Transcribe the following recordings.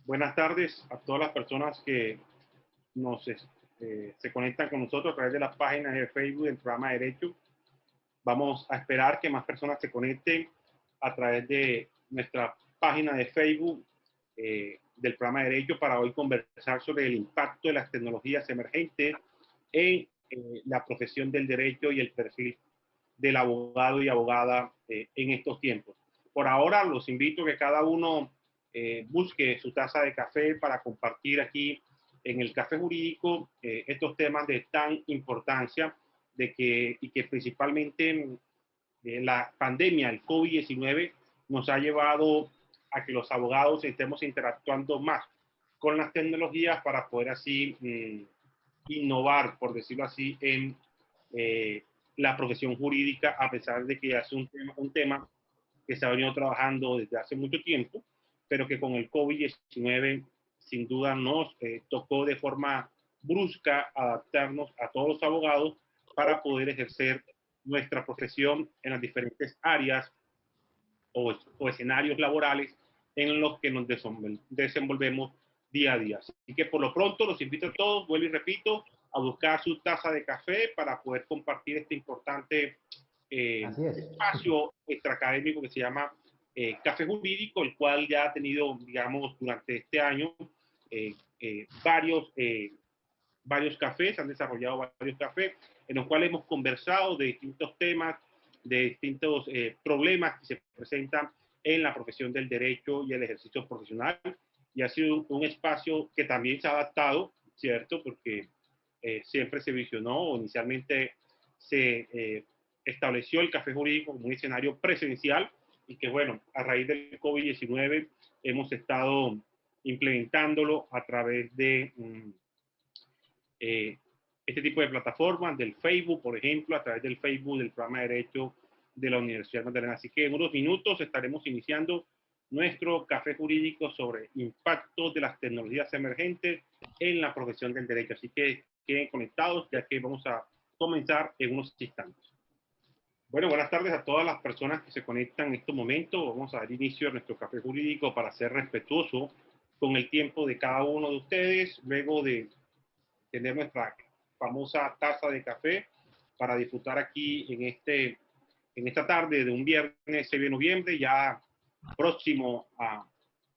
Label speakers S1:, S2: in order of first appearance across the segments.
S1: Buenas tardes a todas las personas que se conectan con nosotros a través de las páginas de Facebook del programa de Derecho. Vamos a esperar que más personas se conecten a través de nuestra página de Facebook del programa de Derecho para hoy conversar sobre el impacto de las tecnologías emergentes en la profesión del derecho y el perfil del abogado y abogada en estos tiempos. Por ahora los invito a que cada uno busque su taza de café para compartir aquí en el Café Jurídico estos temas de tan importancia y que principalmente la pandemia, el COVID-19, nos ha llevado a que los abogados estemos interactuando más con las tecnologías para poder así innovar, por decirlo así, en la profesión jurídica, a pesar de que es un tema que se ha venido trabajando desde hace mucho tiempo, pero que con el COVID-19 sin duda nos tocó de forma brusca adaptarnos a todos los abogados para poder ejercer nuestra profesión en las diferentes áreas o escenarios laborales en los que nos desenvolvemos día a día. Así que por lo pronto los invito a todos, vuelvo y repito, a buscar su taza de café para poder compartir este importante espacio extraacadémico que se llama Café Jurídico, el cual ya ha tenido, digamos, durante este año varios cafés, han desarrollado varios cafés, en los cuales hemos conversado de distintos temas, de distintos problemas que se presentan en la profesión del derecho y el ejercicio profesional, y ha sido un espacio que también se ha adaptado, ¿cierto? Porque siempre se visionó, o inicialmente se estableció el Café Jurídico como un escenario presencial, y que bueno, a raíz del COVID-19 hemos estado implementándolo a través de este tipo de plataformas, del Facebook, por ejemplo, a través del Facebook del programa de Derecho de la Universidad Magdalena. Así que en unos minutos estaremos iniciando nuestro café jurídico sobre impactos de las tecnologías emergentes en la profesión del derecho. Así que queden conectados, ya que vamos a comenzar en unos instantes. Bueno, buenas tardes a todas las personas que se conectan en este momento. Vamos a dar inicio a nuestro café jurídico para ser respetuoso con el tiempo de cada uno de ustedes, luego de tener nuestra famosa taza de café para disfrutar aquí en esta tarde de un viernes 6 de noviembre, ya próximo a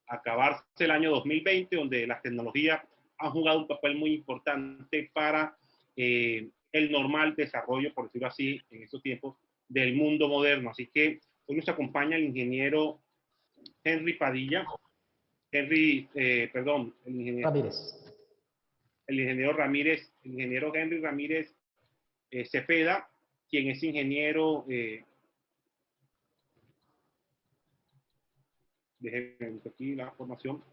S1: acabarse el año 2020, donde las tecnologías han jugado un papel muy importante para el normal desarrollo, por decirlo así, en estos tiempos del mundo moderno. Así que hoy nos acompaña el ingeniero Henry Padilla, el ingeniero
S2: Ramírez.
S1: El ingeniero Henry Ramírez Cepeda, quien es ingeniero, déjenme buscar aquí la formación,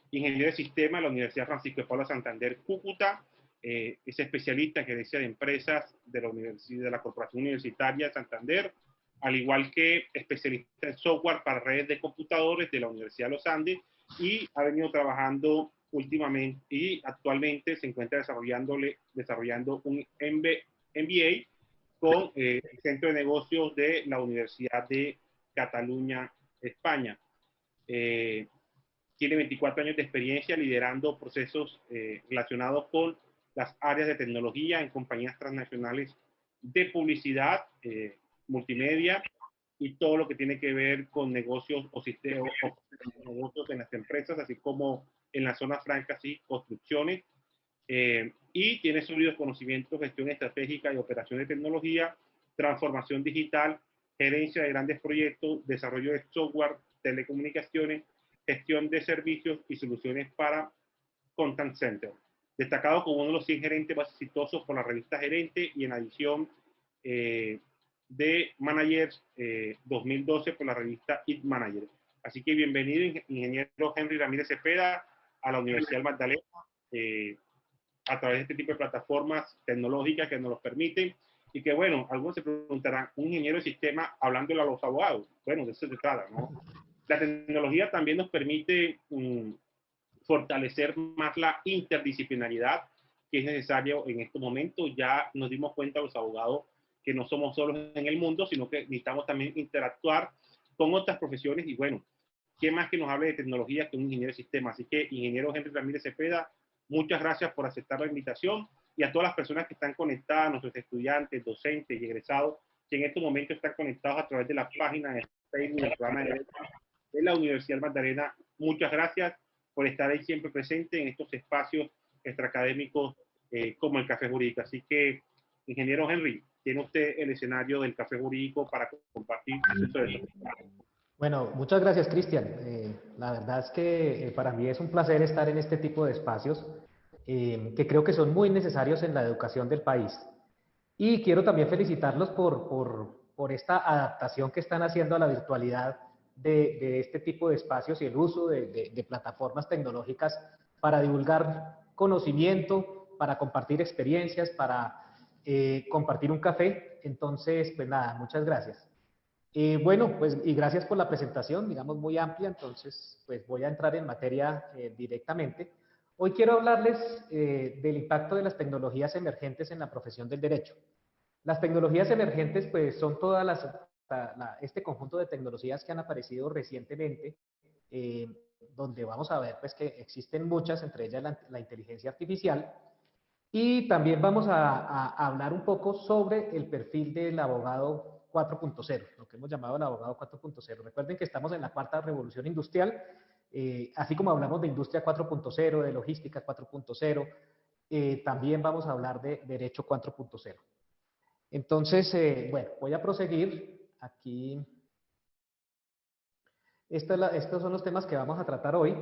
S1: ingeniero de sistema de la Universidad Francisco de Paula Santander, Cúcuta, es especialista en gerencia de empresas de la Corporación Universitaria de Santander, al igual que especialista en software para redes de computadores de la Universidad de los Andes, y ha venido trabajando últimamente y actualmente se encuentra desarrollando un MBA con el Centro de Negocios de la Universidad de Cataluña, España. Tiene 24 años de experiencia liderando procesos relacionados con las áreas de tecnología en compañías transnacionales de publicidad, multimedia y todo lo que tiene que ver con negocios o sistemas o negocios en las empresas, así como en las zonas francas y construcciones. Y tiene sólidos conocimientos, gestión estratégica y operación de tecnología, transformación digital, gerencia de grandes proyectos, desarrollo de software, telecomunicaciones, gestión de servicios y soluciones para contact center. Destacado como uno de los 100 gerentes más exitosos por la revista Gerente y en adición de Managers 2012 por la revista It Manager. Así que bienvenido, ingeniero Henry Ramírez Cepeda, a la Universidad Magdalena, a través de este tipo de plataformas tecnológicas que nos los permiten. Y que, bueno, algunos se preguntarán, un ingeniero de sistema hablándole a los abogados. Bueno, de eso se trata, ¿no? La tecnología también nos permite fortalecer más la interdisciplinaridad que es necesario en estos momentos. Ya nos dimos cuenta los abogados que no somos solos en el mundo, sino que necesitamos también interactuar con otras profesiones y bueno, ¿quién más que nos hable de tecnología que un ingeniero de sistemas? Así que, ingeniero Henry Ramírez Cepeda, muchas gracias por aceptar la invitación, y a todas las personas que están conectadas, nuestros estudiantes, docentes y egresados, que en estos momentos están conectados a través de la página de Facebook del programa de Derecho de la Universidad Magdalena. Muchas gracias por estar ahí siempre presente en estos espacios extraacadémicos como el Café Jurídico. Así que, ingeniero Henry, tiene usted el escenario del Café Jurídico para compartir asuntos de esto.
S2: Bueno, muchas gracias, Cristian. La verdad es que para mí es un placer estar en este tipo de espacios que creo que son muy necesarios en la educación del país. Y quiero también felicitarlos por esta adaptación que están haciendo a la virtualidad de este tipo de espacios y el uso de plataformas tecnológicas para divulgar conocimiento, para compartir experiencias, para compartir un café. Entonces, pues nada, muchas gracias. Bueno, pues y gracias por la presentación, digamos muy amplia, entonces pues voy a entrar en materia directamente. Hoy quiero hablarles del impacto de las tecnologías emergentes en la profesión del derecho. Las tecnologías emergentes pues son todas este conjunto de tecnologías que han aparecido recientemente, donde vamos a ver pues que existen muchas, entre ellas la inteligencia artificial, y también vamos a hablar un poco sobre el perfil del abogado 4.0, lo que hemos llamado el abogado 4.0. Recuerden que estamos en la cuarta revolución industrial, así como hablamos de industria 4.0, de logística 4.0, también vamos a hablar de derecho 4.0. Entonces, bueno, voy a proseguir aquí. Estos son los temas que vamos a tratar hoy.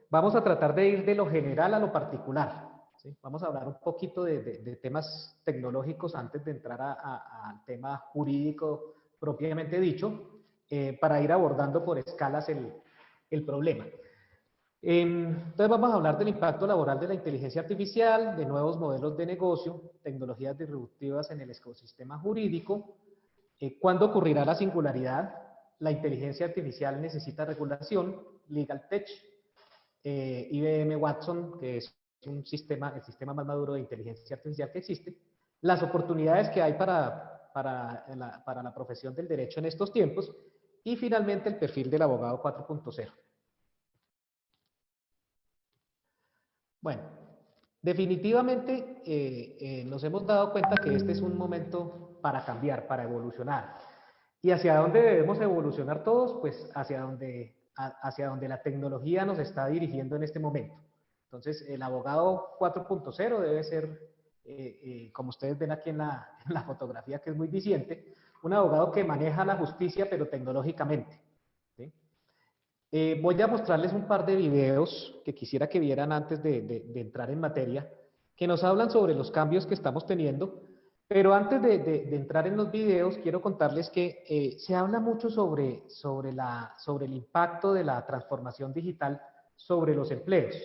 S2: Vamos a tratar de ir de lo general a lo particular. ¿Sí? Vamos a hablar un poquito de temas tecnológicos antes de entrar al tema jurídico propiamente dicho, para ir abordando por escalas el problema. Entonces vamos a hablar del impacto laboral de la inteligencia artificial, de nuevos modelos de negocio, tecnologías disruptivas en el ecosistema jurídico, cuándo ocurrirá la singularidad, la inteligencia artificial necesita regulación, Legal Tech, IBM Watson, que es el sistema más maduro de inteligencia artificial que existe, las oportunidades que hay para la profesión del derecho en estos tiempos, y finalmente el perfil del abogado 4.0. Bueno, definitivamente nos hemos dado cuenta que este es un momento para cambiar, para evolucionar. ¿Y hacia dónde debemos evolucionar todos? Pues hacia donde la tecnología nos está dirigiendo en este momento. Entonces, el abogado 4.0 debe ser, como ustedes ven aquí en la fotografía, que es muy viciente, un abogado que maneja la justicia, pero tecnológicamente. ¿Sí? Voy a mostrarles un par de videos que quisiera que vieran antes de entrar en materia, que nos hablan sobre los cambios que estamos teniendo. Pero antes de entrar en los videos, quiero contarles que se habla mucho sobre el impacto de la transformación digital sobre los empleos.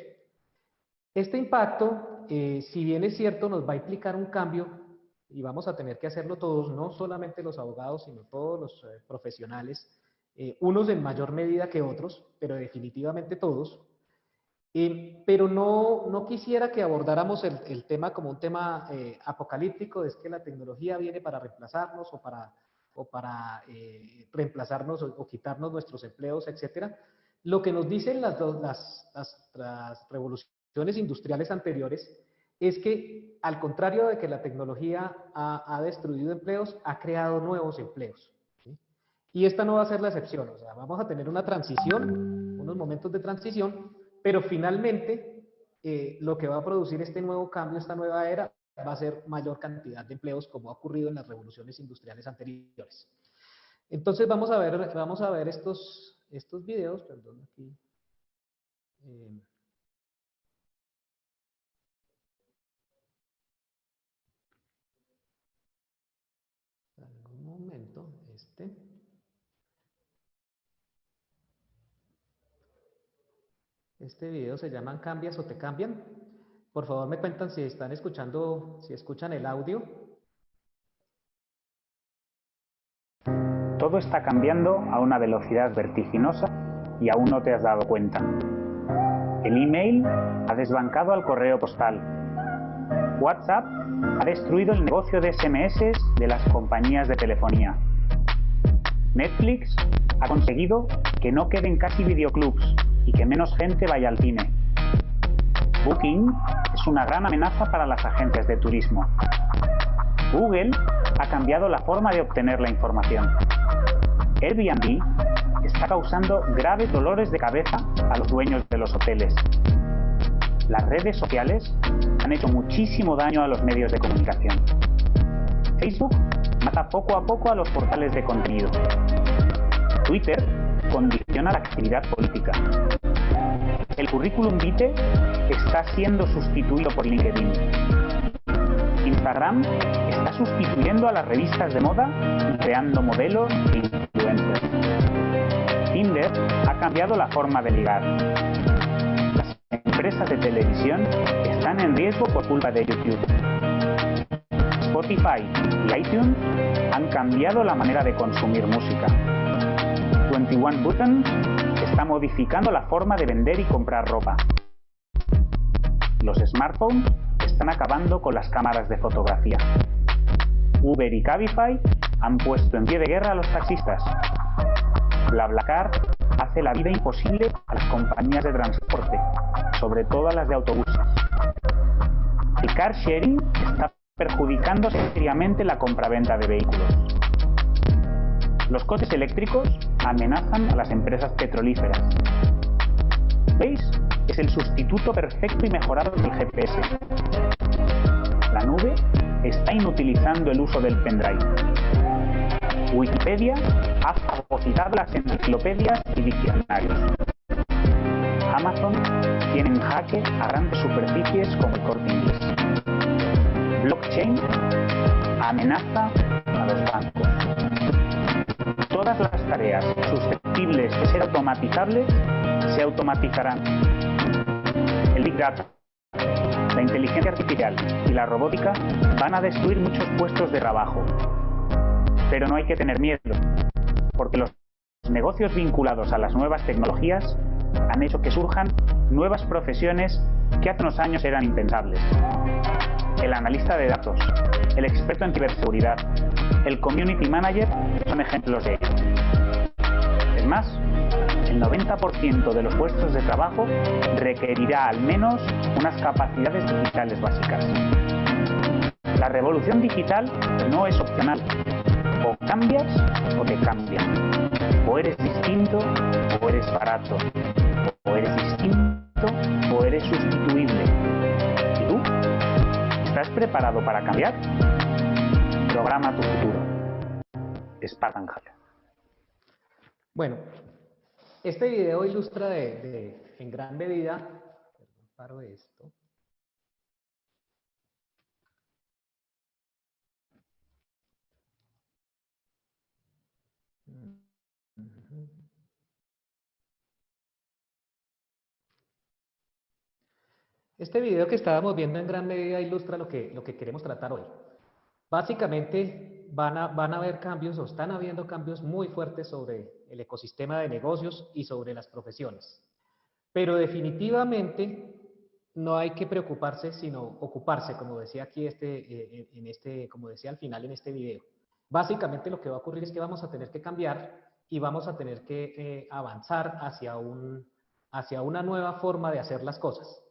S2: Este impacto, si bien es cierto, nos va a implicar un cambio, y vamos a tener que hacerlo todos, no solamente los abogados, sino todos los profesionales, unos en mayor medida que otros, pero definitivamente todos. Pero no quisiera que abordáramos el tema como un tema apocalíptico, es que la tecnología viene para reemplazarnos o para reemplazarnos o quitarnos nuestros empleos, etc. Lo que nos dicen las revoluciones industriales anteriores es que, al contrario de que la tecnología ha destruido empleos, ha creado nuevos empleos. ¿Sí? Y esta no va a ser la excepción, o sea, vamos a tener una transición, unos momentos de transición, pero finalmente lo que va a producir este nuevo cambio, esta nueva era, va a ser mayor cantidad de empleos, como ha ocurrido en las revoluciones industriales anteriores. Entonces vamos a ver estos videos, perdón, aquí. Un momento, Este video se llama ¿Cambias o te cambian? Por favor me cuentan si están escuchando, si escuchan el audio.
S3: Todo está cambiando a una velocidad vertiginosa y aún no te has dado cuenta. El email ha desbancado al correo postal. WhatsApp ha destruido el negocio de SMS de las compañías de telefonía. Netflix ha conseguido que no queden casi videoclubs y que menos gente vaya al cine. Booking es una gran amenaza para las agencias de turismo. Google ha cambiado la forma de obtener la información. Airbnb está causando graves dolores de cabeza a los dueños de los hoteles. Las redes sociales han hecho muchísimo daño a los medios de comunicación. Facebook mata poco a poco a los portales de contenido. Twitter condiciona la actividad política. El currículum vitae está siendo sustituido por LinkedIn. Instagram está sustituyendo a las revistas de moda y creando modelos e influencers. Tinder ha cambiado la forma de ligar. Las empresas de televisión están en riesgo por culpa de YouTube. Spotify y iTunes han cambiado la manera de consumir música. 21 Buttons está modificando la forma de vender y comprar ropa. Los smartphones están acabando con las cámaras de fotografía. Uber y Cabify han puesto en pie de guerra a los taxistas. BlaBlaCar hace la vida imposible a las compañías de transporte, sobre todo a las de autobuses. El car sharing está perjudicando seriamente la compraventa de vehículos. Los coches eléctricos amenazan a las empresas petrolíferas. Waze es el sustituto perfecto y mejorado del GPS. La nube está inutilizando el uso del pendrive. Wikipedia ha fagocitado las enciclopedias y diccionarios. Amazon tiene en jaque a grandes superficies como el Corte Inglés. Blockchain amenaza a los bancos. Todas las tareas susceptibles de ser automatizables se automatizarán. El Big Data, la inteligencia artificial y la robótica van a destruir muchos puestos de trabajo. Pero no hay que tener miedo, porque los negocios vinculados a las nuevas tecnologías han hecho que surjan nuevas profesiones que hace unos años eran impensables. El analista de datos, el experto en ciberseguridad, el community manager son ejemplos de ello. Es más, el 90% de los puestos de trabajo requerirá al menos unas capacidades digitales básicas. La revolución digital no es opcional. O cambias o te cambian. O eres distinto o eres barato. O eres distinto o eres sustituible. ¿Y tú? ¿Estás preparado para cambiar? Programa tu futuro. Spartan Hacker.
S2: Bueno, este video ilustra en gran medida, paro esto. Este video que estábamos viendo en gran medida ilustra lo que queremos tratar hoy. Básicamente van a haber cambios o están habiendo cambios muy fuertes sobre el ecosistema de negocios y sobre las profesiones. Pero definitivamente no hay que preocuparse, sino ocuparse, como decía aquí como decía al final en este video. Básicamente lo que va a ocurrir es que vamos a tener que cambiar y vamos a tener que avanzar hacia una nueva forma de hacer las cosas.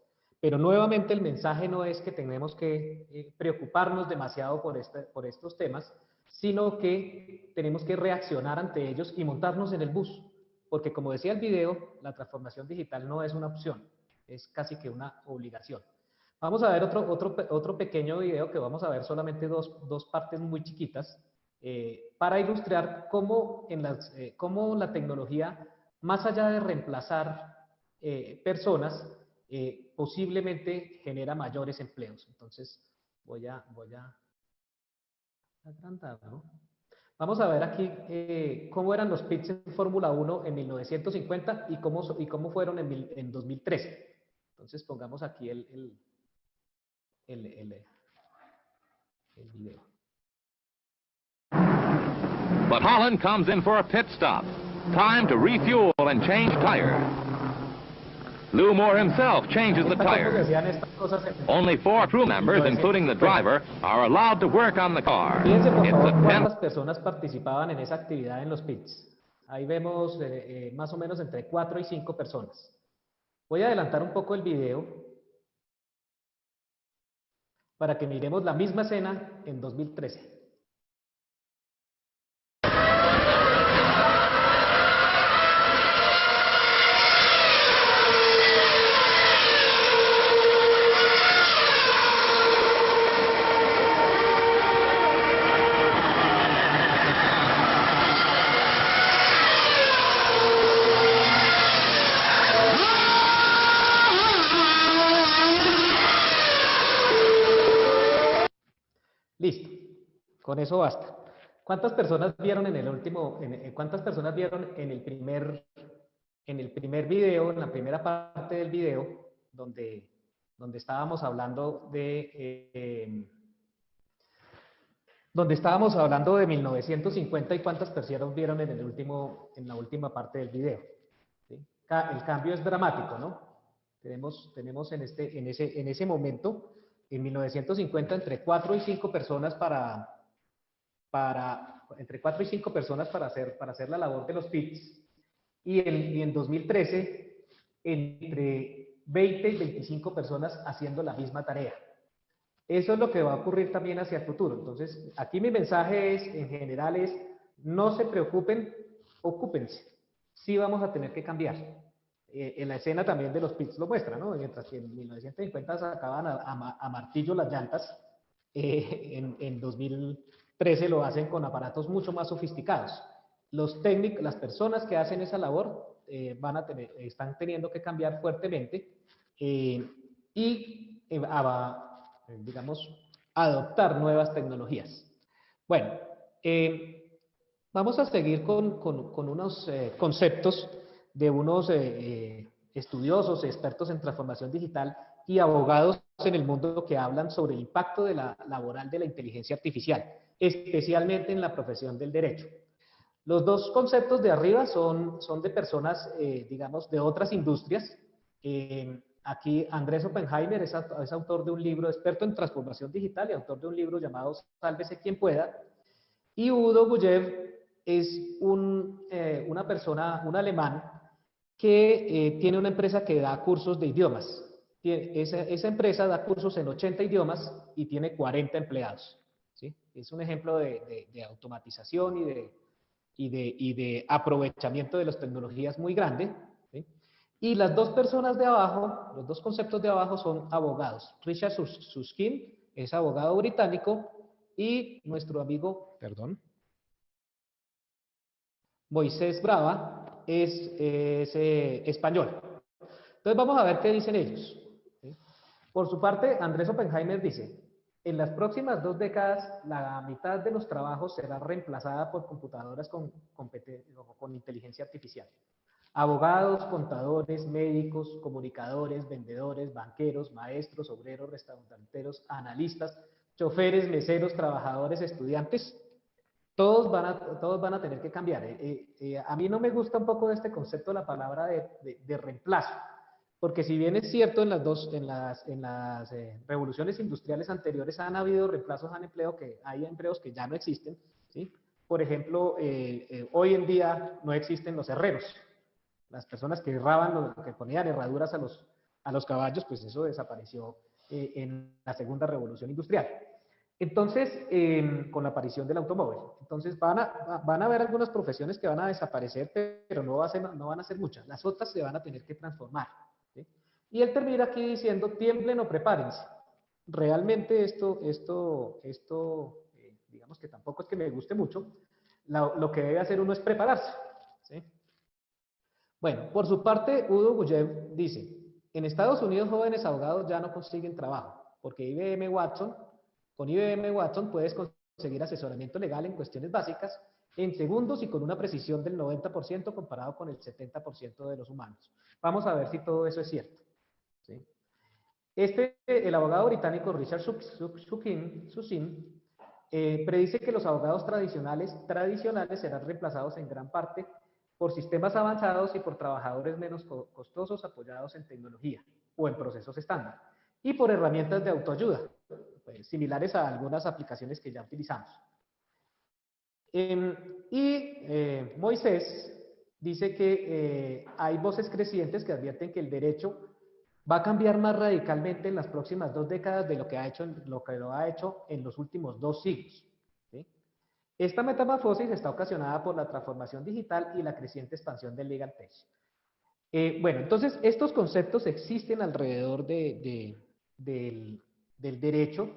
S2: Pero nuevamente el mensaje no es que tenemos que preocuparnos demasiado por estos temas, sino que tenemos que reaccionar ante ellos y montarnos en el bus. Porque como decía el video, la transformación digital no es una opción, es casi que una obligación. Vamos a ver otro pequeño video que vamos a ver solamente dos partes muy chiquitas para ilustrar cómo la tecnología, más allá de reemplazar personas, posiblemente genera mayores empleos. Entonces voy a agrandarlo. Vamos a ver aquí cómo eran los pits en Fórmula 1 en 1950 y cómo fueron en 2013. Entonces pongamos aquí el video.
S4: But Holland comes in for a pit stop. Time to refuel and change tire. Lou Moore himself changes the tires. Only 4 crew members, including the driver, are allowed to work on the car.
S2: Fíjense por
S4: It's
S2: favor
S4: a
S2: cuántas personas participaban en esa actividad en los pits. Ahí vemos más o menos entre 4 y 5 personas. Voy a adelantar un poco el video para que miremos la misma escena en 2013. Listo, con eso basta. ¿Cuántas personas vieron en el último, cuántas personas vieron en el primer video, en la primera parte del video, donde estábamos hablando de 1950 y cuántas personas vieron en la última parte del video? ¿Sí? El cambio es dramático, ¿no? Tenemos en ese momento, en 1950, entre 4 y 5 personas entre 4 y 5 personas para hacer la labor de los pits, y en 2013 entre 20 y 25 personas haciendo la misma tarea. Eso es lo que va a ocurrir también hacia el futuro. Entonces, aquí mi mensaje en general es, no se preocupen, ocúpense. Sí vamos a tener que cambiar. En la escena también de los pits lo muestra, ¿no? Mientras que en 1950 sacaban a martillo las llantas, en 2013 lo hacen con aparatos mucho más sofisticados. Los técnicos, las personas que hacen esa labor están teniendo que cambiar fuertemente digamos, adoptar nuevas tecnologías. Bueno, vamos a seguir con unos conceptos de unos estudiosos, expertos en transformación digital y abogados en el mundo que hablan sobre el impacto laboral de la inteligencia artificial, especialmente en la profesión del derecho. Los dos conceptos de arriba son de personas, digamos, de otras industrias. Aquí Andrés Oppenheimer es autor de un libro, experto en transformación digital y autor de un libro llamado Sálvese quien pueda. Y Udo Bujev es una persona, un alemán, que tiene una empresa que da cursos de idiomas. Esa empresa da cursos en 80 idiomas y tiene 40 empleados. ¿Sí? Es un ejemplo de automatización y de aprovechamiento de las tecnologías muy grande. ¿Sí? Y las dos personas de abajo, los dos conceptos de abajo son abogados. Richard Susskind es abogado británico y nuestro amigo, Moisés Brava es español. Entonces vamos a ver qué dicen ellos. ¿Sí? Por su parte, Andrés Oppenheimer dice, en las próximas 2 décadas, la mitad de los trabajos será reemplazada por computadoras con inteligencia artificial. Abogados, contadores, médicos, comunicadores, vendedores, banqueros, maestros, obreros, restauranteros, analistas, choferes, meseros, trabajadores, estudiantes, todos van a tener que cambiar. A mí no me gusta un poco este concepto de la palabra de reemplazo, porque si bien es cierto en las revoluciones industriales anteriores han habido reemplazos hay empleos que ya no existen, ¿sí? Por ejemplo, hoy en día no existen los herreros. Las personas que que ponían herraduras a los caballos, pues eso desapareció en la segunda revolución industrial. Entonces, con la aparición del automóvil. Entonces, van a haber algunas profesiones que van a desaparecer, pero no van a ser muchas. Las otras se van a tener que transformar. ¿Sí? Y él termina aquí diciendo, tiemblen o prepárense. Realmente digamos que tampoco es que me guste mucho. Lo que debe hacer uno es prepararse. ¿Sí? Bueno, por su parte, Udo Bujev dice, en Estados Unidos jóvenes abogados ya no consiguen trabajo, porque con IBM Watson puedes conseguir asesoramiento legal en cuestiones básicas en segundos y con una precisión del 90% comparado con el 70% de los humanos. Vamos a ver si todo eso es cierto. ¿Sí? El abogado británico Richard Susskind predice que los abogados tradicionales serán reemplazados en gran parte por sistemas avanzados y por trabajadores menos costosos apoyados en tecnología o en procesos estándar y por herramientas de autoayuda, similares a algunas aplicaciones que ya utilizamos. Moisés dice que hay voces crecientes que advierten que el derecho va a cambiar más radicalmente en las próximas 2 décadas de lo que lo ha hecho en los últimos 2 siglos. ¿Sí? Esta metamorfosis está ocasionada por la transformación digital y la creciente expansión del legal tech. Bueno, entonces estos conceptos existen alrededor del derecho.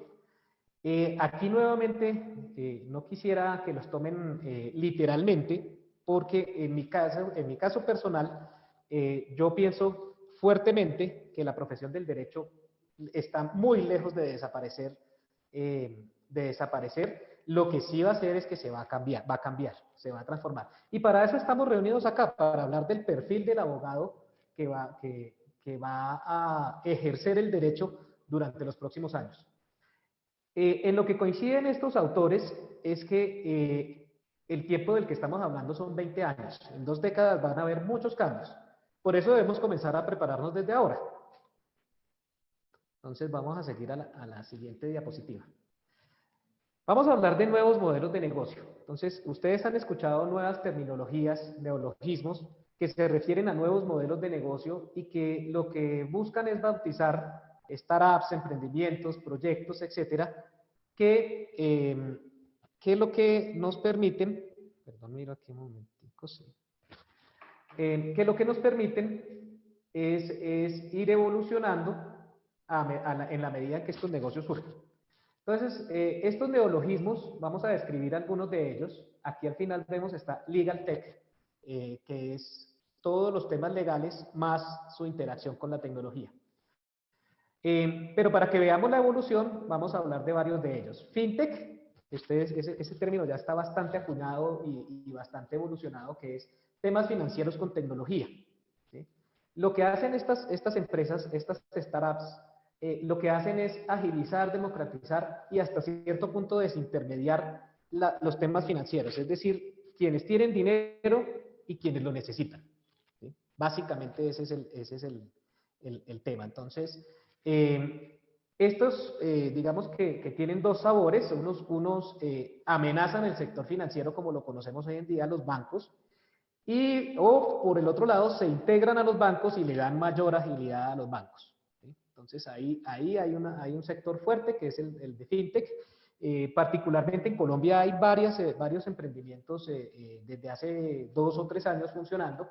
S2: Aquí nuevamente no quisiera que los tomen literalmente, porque en mi caso personal, yo pienso fuertemente que la profesión del derecho está muy lejos de desaparecer. Lo que sí va a hacer es que se va a cambiar, se va a transformar. Y para eso estamos reunidos acá, para hablar del perfil del abogado que va a ejercer el derecho durante los próximos años. En lo que coinciden estos autores es que el tiempo del que estamos hablando son 20 años. En 2 décadas van a haber muchos cambios. Por eso debemos comenzar a prepararnos desde ahora. Entonces vamos a seguir a la siguiente diapositiva. Vamos a hablar de nuevos modelos de negocio. Entonces, ustedes han escuchado nuevas terminologías, neologismos, que se refieren a nuevos modelos de negocio y que lo que buscan es bautizar startups, emprendimientos, proyectos, etcétera, que lo que nos permiten, perdón, mira aquí un momentico, sí, que lo que nos permiten es ir evolucionando en la medida en que estos negocios surgen. Entonces, estos neologismos, vamos a describir algunos de ellos. Aquí al final vemos está Legal Tech, que es todos los temas legales más su interacción con la tecnología. Pero para que veamos la evolución, vamos a hablar de varios de ellos. FinTech, ese término ya está bastante acuñado y bastante evolucionado, que es temas financieros con tecnología. ¿Sí? Lo que hacen estas empresas, estas startups, lo que hacen es agilizar, democratizar y hasta cierto punto desintermediar los temas financieros, es decir, quienes tienen dinero y quienes lo necesitan. ¿Sí? Básicamente ese es el tema. Entonces, estos, digamos que tienen 2 sabores, unos amenazan el sector financiero como lo conocemos hoy en día, los bancos, o por el otro lado se integran a los bancos y le dan mayor agilidad a los bancos. ¿Sí? Entonces ahí hay un sector fuerte que es el de FinTech. Particularmente en Colombia hay varios emprendimientos desde hace 2 o 3 años funcionando,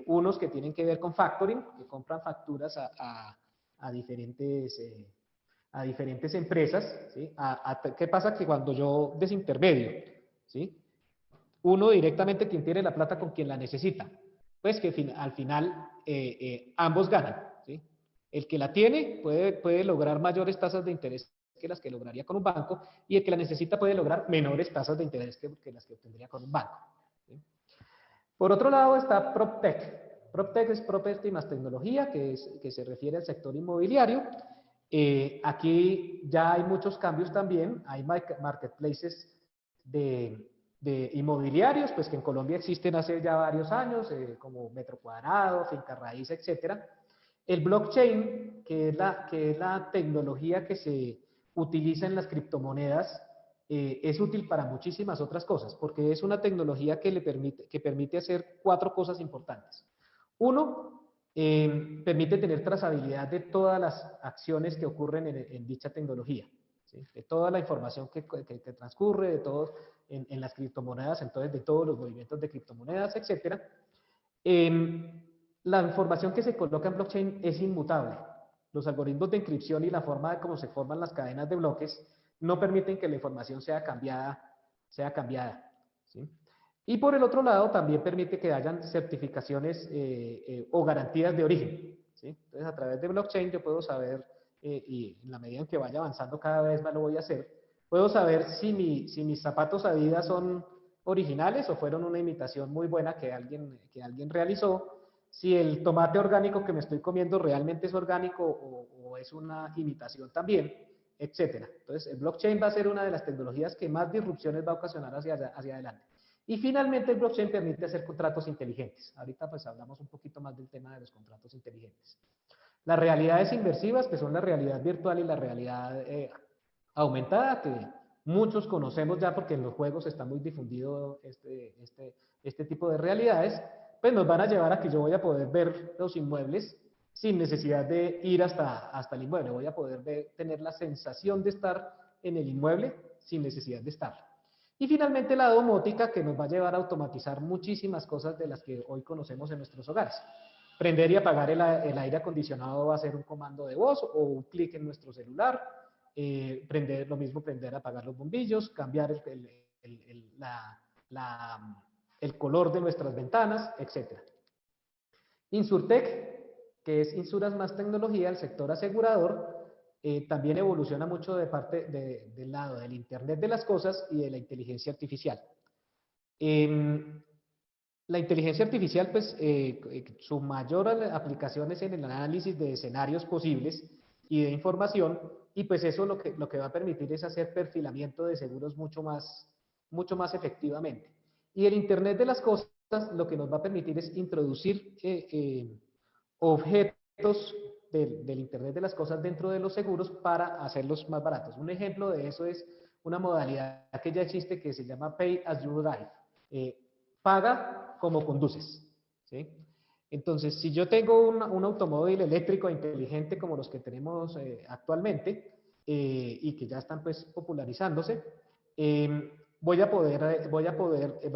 S2: unos que tienen que ver con factoring, que compran facturas a diferentes empresas. ¿Sí? ¿Qué pasa? Que cuando yo desintermedio, ¿sí? Uno directamente quien tiene la plata con quien la necesita, pues que al final ambos ganan. ¿Sí? El que la tiene puede lograr mayores tasas de interés que las que lograría con un banco, y el que la necesita puede lograr menores tasas de interés que las que obtendría con un banco. ¿Sí? Por otro lado está PropTech. PropTech es Property más Tecnología, que se refiere al sector inmobiliario. Aquí ya hay muchos cambios también, hay marketplaces de inmobiliarios, pues que en Colombia existen hace ya varios años, como Metro Cuadrado, Finca Raíz, etcétera. El blockchain, que es la tecnología que se utiliza en las criptomonedas, es útil para muchísimas otras cosas, porque es una tecnología que permite hacer 4 cosas importantes. Uno, permite tener trazabilidad de todas las acciones que ocurren en dicha tecnología. ¿Sí? De toda la información que transcurre, de todos en las criptomonedas, entonces de todos los movimientos de criptomonedas, etc. La información que se coloca en blockchain es inmutable. Los algoritmos de encripción y la forma de cómo se forman las cadenas de bloques no permiten que la información sea cambiada. ¿Sí? Y por el otro lado, también permite que hayan certificaciones o garantías de origen. ¿Sí? Entonces, a través de blockchain yo puedo saber, y en la medida en que vaya avanzando cada vez más lo voy a hacer, puedo saber si mis zapatos Adidas son originales o fueron una imitación muy buena que alguien realizó, si el tomate orgánico que me estoy comiendo realmente es orgánico o es una imitación también, etcétera. Entonces, el blockchain va a ser una de las tecnologías que más disrupciones va a ocasionar hacia adelante. Y finalmente el blockchain permite hacer contratos inteligentes. Ahorita pues hablamos un poquito más del tema de los contratos inteligentes. Las realidades inmersivas, que son la realidad virtual y la realidad aumentada, que muchos conocemos ya porque en los juegos está muy difundido este tipo de realidades, pues nos van a llevar a que yo voy a poder ver los inmuebles sin necesidad de ir hasta el inmueble. Voy a poder tener la sensación de estar en el inmueble sin necesidad de estar. Y finalmente la domótica, que nos va a llevar a automatizar muchísimas cosas de las que hoy conocemos en nuestros hogares. Prender y apagar el aire acondicionado va a ser un comando de voz o un clic en nuestro celular. Lo mismo prender, apagar los bombillos, cambiar el color de nuestras ventanas, etc. Insurtech, que es Insuras más tecnología, el sector asegurador, también evoluciona mucho del lado del Internet de las cosas y de la inteligencia artificial. La inteligencia artificial, pues, su mayor aplicación es en el análisis de escenarios posibles y de información, y pues eso lo que va a permitir es hacer perfilamiento de seguros mucho más efectivamente. Y el Internet de las cosas lo que nos va a permitir es introducir objetos del Internet de las cosas dentro de los seguros para hacerlos más baratos. Un ejemplo de eso es una modalidad que ya existe que se llama Pay as you drive. Paga como conduces, ¿sí? Entonces, si yo tengo un automóvil eléctrico inteligente como los que tenemos actualmente y que ya están pues popularizándose,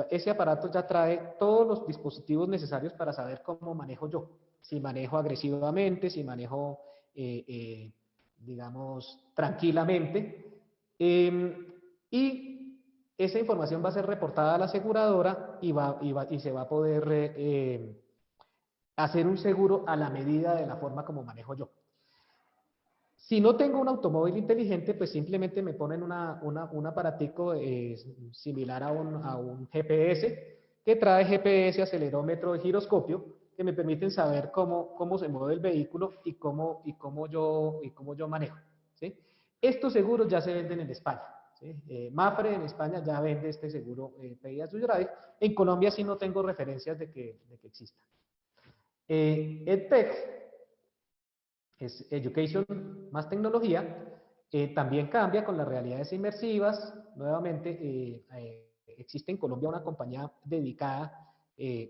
S2: ese aparato ya trae todos los dispositivos necesarios para saber cómo manejo yo. Si manejo agresivamente, si manejo, digamos, tranquilamente. Y esa información va a ser reportada a la aseguradora y se va a poder hacer un seguro a la medida de la forma como manejo yo. Si no tengo un automóvil inteligente, pues simplemente me ponen un aparatico similar a un GPS, que trae GPS, acelerómetro y giroscopio, que me permiten saber cómo se mueve el vehículo y cómo yo manejo, ¿sí? Estos seguros ya se venden en España, ¿sí? Mapfre en España ya vende este seguro Pay as you drive. En Colombia sí no tengo referencias de que exista. EdTech, es Education más tecnología, también cambia con las realidades inmersivas. Nuevamente, existe en Colombia una compañía dedicada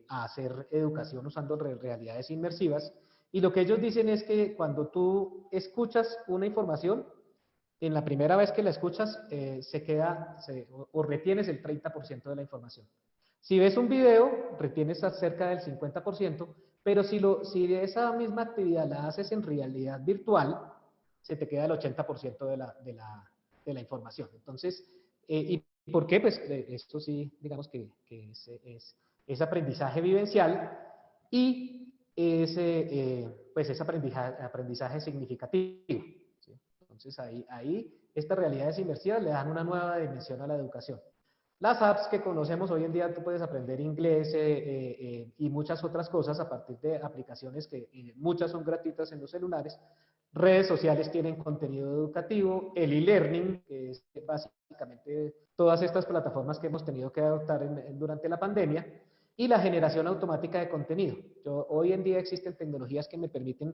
S2: a hacer educación usando realidades inmersivas, y lo que ellos dicen es que cuando tú escuchas una información, en la primera vez que la escuchas, o retienes el 30% de la información. Si ves un video, retienes cerca del 50%, pero si esa misma actividad la haces en realidad virtual, se te queda el 80% de la información. Entonces, ¿y por qué? Pues esto sí, digamos que es aprendizaje vivencial y es aprendizaje significativo, ¿sí? Entonces, ahí estas realidades inmersivas le dan una nueva dimensión a la educación. Las apps que conocemos hoy en día, tú puedes aprender inglés y muchas otras cosas a partir de aplicaciones que muchas son gratuitas en los celulares. Redes sociales tienen contenido educativo, el e-learning, que es básicamente todas estas plataformas que hemos tenido que adoptar durante la pandemia, y la generación automática de contenido. Hoy en día existen tecnologías que me permiten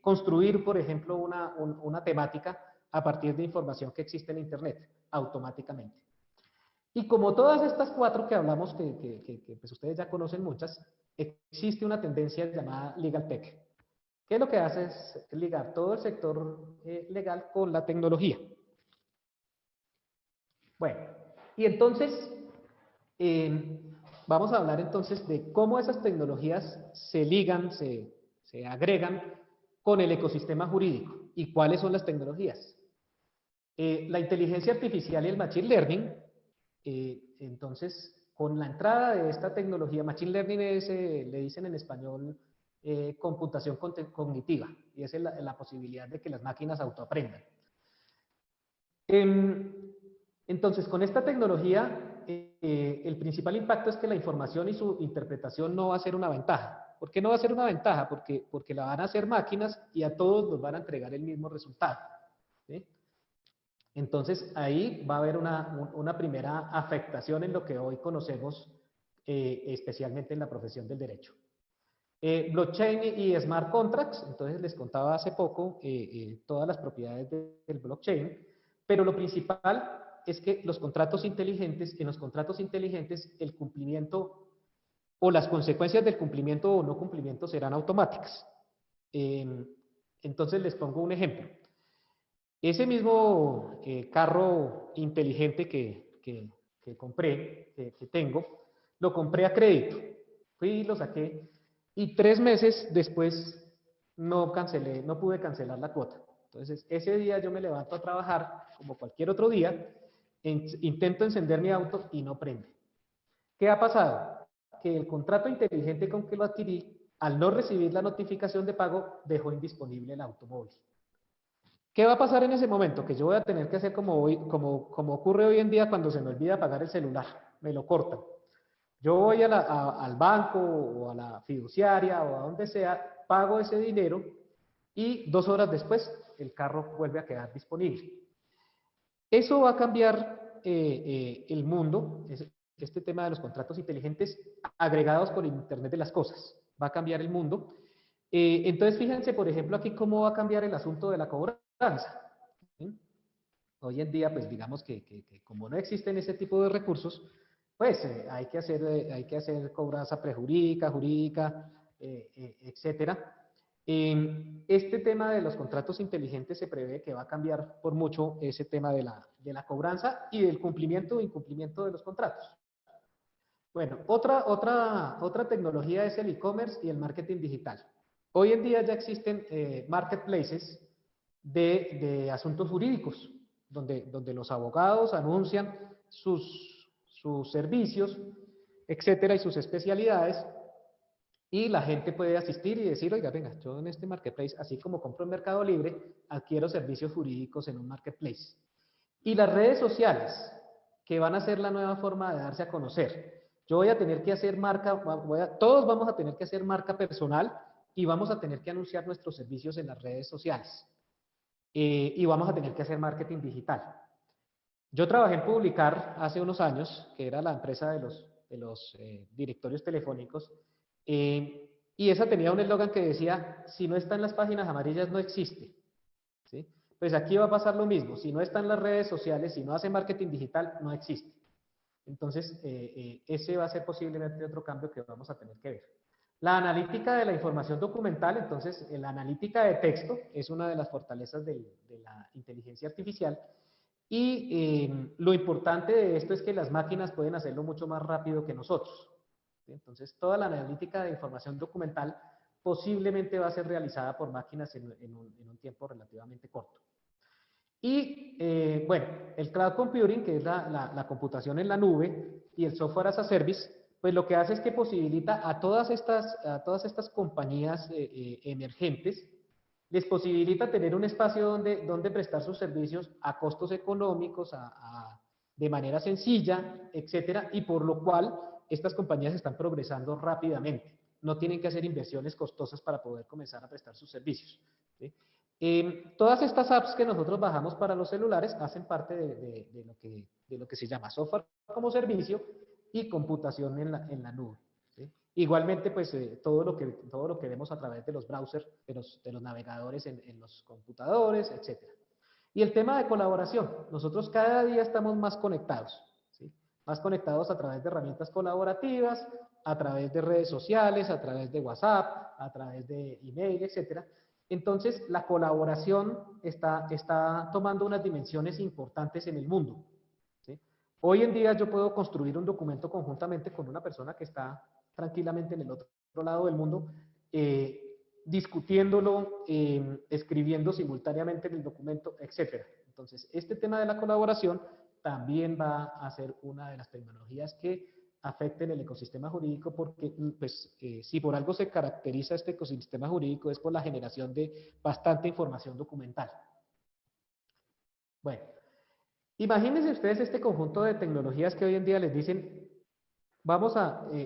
S2: construir, por ejemplo, una temática a partir de información que existe en Internet, automáticamente. Y como todas estas cuatro que hablamos, que pues ustedes ya conocen muchas, existe una tendencia llamada Legal Tech, que lo que hace es ligar todo el sector legal con la tecnología. Bueno, y entonces vamos a hablar entonces de cómo esas tecnologías se ligan, se agregan con el ecosistema jurídico y cuáles son las tecnologías. La inteligencia artificial y el machine learning. Entonces, con la entrada de esta tecnología, machine learning le dicen en español computación cognitiva, y es la posibilidad de que las máquinas autoaprendan. Entonces, con esta tecnología, el principal impacto es que la información y su interpretación no va a ser una ventaja. ¿Por qué no va a ser una ventaja? Porque la van a hacer máquinas y a todos nos van a entregar el mismo resultado, ¿sí? Entonces, ahí va a haber una primera afectación en lo que hoy conocemos, especialmente en la profesión del derecho. Blockchain y smart contracts, entonces les contaba hace poco todas las propiedades del blockchain, pero lo principal es que en los contratos inteligentes, el cumplimiento o las consecuencias del cumplimiento o no cumplimiento serán automáticas. Entonces les pongo un ejemplo. Ese mismo carro inteligente que compré, que tengo, lo compré a crédito. Fui y lo saqué y 3 meses después no pude cancelar la cuota. Entonces, ese día yo me levanto a trabajar como cualquier otro día, intento encender mi auto y no prende. ¿Qué ha pasado? Que el contrato inteligente con que lo adquirí, al no recibir la notificación de pago, dejó indisponible el automóvil. ¿Qué va a pasar en ese momento? Que yo voy a tener que hacer como ocurre hoy en día cuando se me olvida pagar el celular, me lo cortan. Yo voy al banco o a la fiduciaria o a donde sea, pago ese dinero y 2 horas después el carro vuelve a quedar disponible. Eso va a cambiar el mundo, este tema de los contratos inteligentes agregados con el Internet de las cosas, va a cambiar el mundo. Entonces, fíjense, por ejemplo, aquí cómo va a cambiar el asunto de la cobranza. ¿Sí? Hoy en día, pues digamos que como no existen ese tipo de recursos, pues hay que hacer cobranza prejurídica, jurídica, etcétera. Este tema de los contratos inteligentes se prevé que va a cambiar por mucho ese tema de la cobranza y del cumplimiento o incumplimiento de los contratos. Bueno, otra tecnología es el e-commerce y el marketing digital. Hoy en día ya existen marketplaces de asuntos jurídicos, donde los abogados anuncian sus servicios, etcétera, y sus especialidades, y la gente puede asistir y decir, oiga, venga, yo en este marketplace, así como compro en Mercado Libre, adquiero servicios jurídicos en un marketplace. Y las redes sociales, que van a ser la nueva forma de darse a conocer. Yo voy a tener que hacer marca, todos vamos a tener que hacer marca personal y vamos a tener que anunciar nuestros servicios en las redes sociales. Y vamos a tener que hacer marketing digital. Yo trabajé en Publicar hace unos años, que era la empresa de los directorios telefónicos, y esa tenía un eslogan que decía, si no está en las páginas amarillas no existe. ¿Sí? Pues aquí va a pasar lo mismo, si no está en las redes sociales, si no hace marketing digital, no existe. Entonces, ese va a ser posiblemente otro cambio que vamos a tener que ver. La analítica de la información documental, entonces, la analítica de texto es una de las fortalezas de la inteligencia artificial. Y lo importante de esto es que las máquinas pueden hacerlo mucho más rápido que nosotros. ¿Sí? Entonces, toda la analítica de información documental posiblemente va a ser realizada por máquinas en un tiempo relativamente corto. Y, bueno, el cloud computing, que es la computación en la nube, y el software as a service, pues lo que hace es que posibilita a todas estas compañías emergentes, les posibilita tener un espacio donde prestar sus servicios a costos económicos, de manera sencilla, etcétera, y por lo cual estas compañías están progresando rápidamente. No tienen que hacer inversiones costosas para poder comenzar a prestar sus servicios. ¿Sí? Todas estas apps que nosotros bajamos para los celulares hacen parte de lo que se llama software como servicio y computación en la nube. ¿Sí? Igualmente, pues todo lo que vemos a través de los browsers, de los navegadores en los computadores, etc. Y el tema de colaboración. Nosotros cada día estamos más conectados. ¿Sí? Más conectados a través de herramientas colaborativas, a través de redes sociales, a través de WhatsApp, a través de email, etc. Entonces, la colaboración está tomando unas dimensiones importantes en el mundo. ¿Sí? Hoy en día yo puedo construir un documento conjuntamente con una persona que está tranquilamente en el otro lado del mundo, discutiéndolo, escribiendo simultáneamente en el documento, etc. Entonces, este tema de la colaboración también va a ser una de las tecnologías que afecten el ecosistema jurídico, porque pues, si por algo se caracteriza este ecosistema jurídico es por la generación de bastante información documental. Bueno, imagínense ustedes este conjunto de tecnologías que hoy en día les dicen,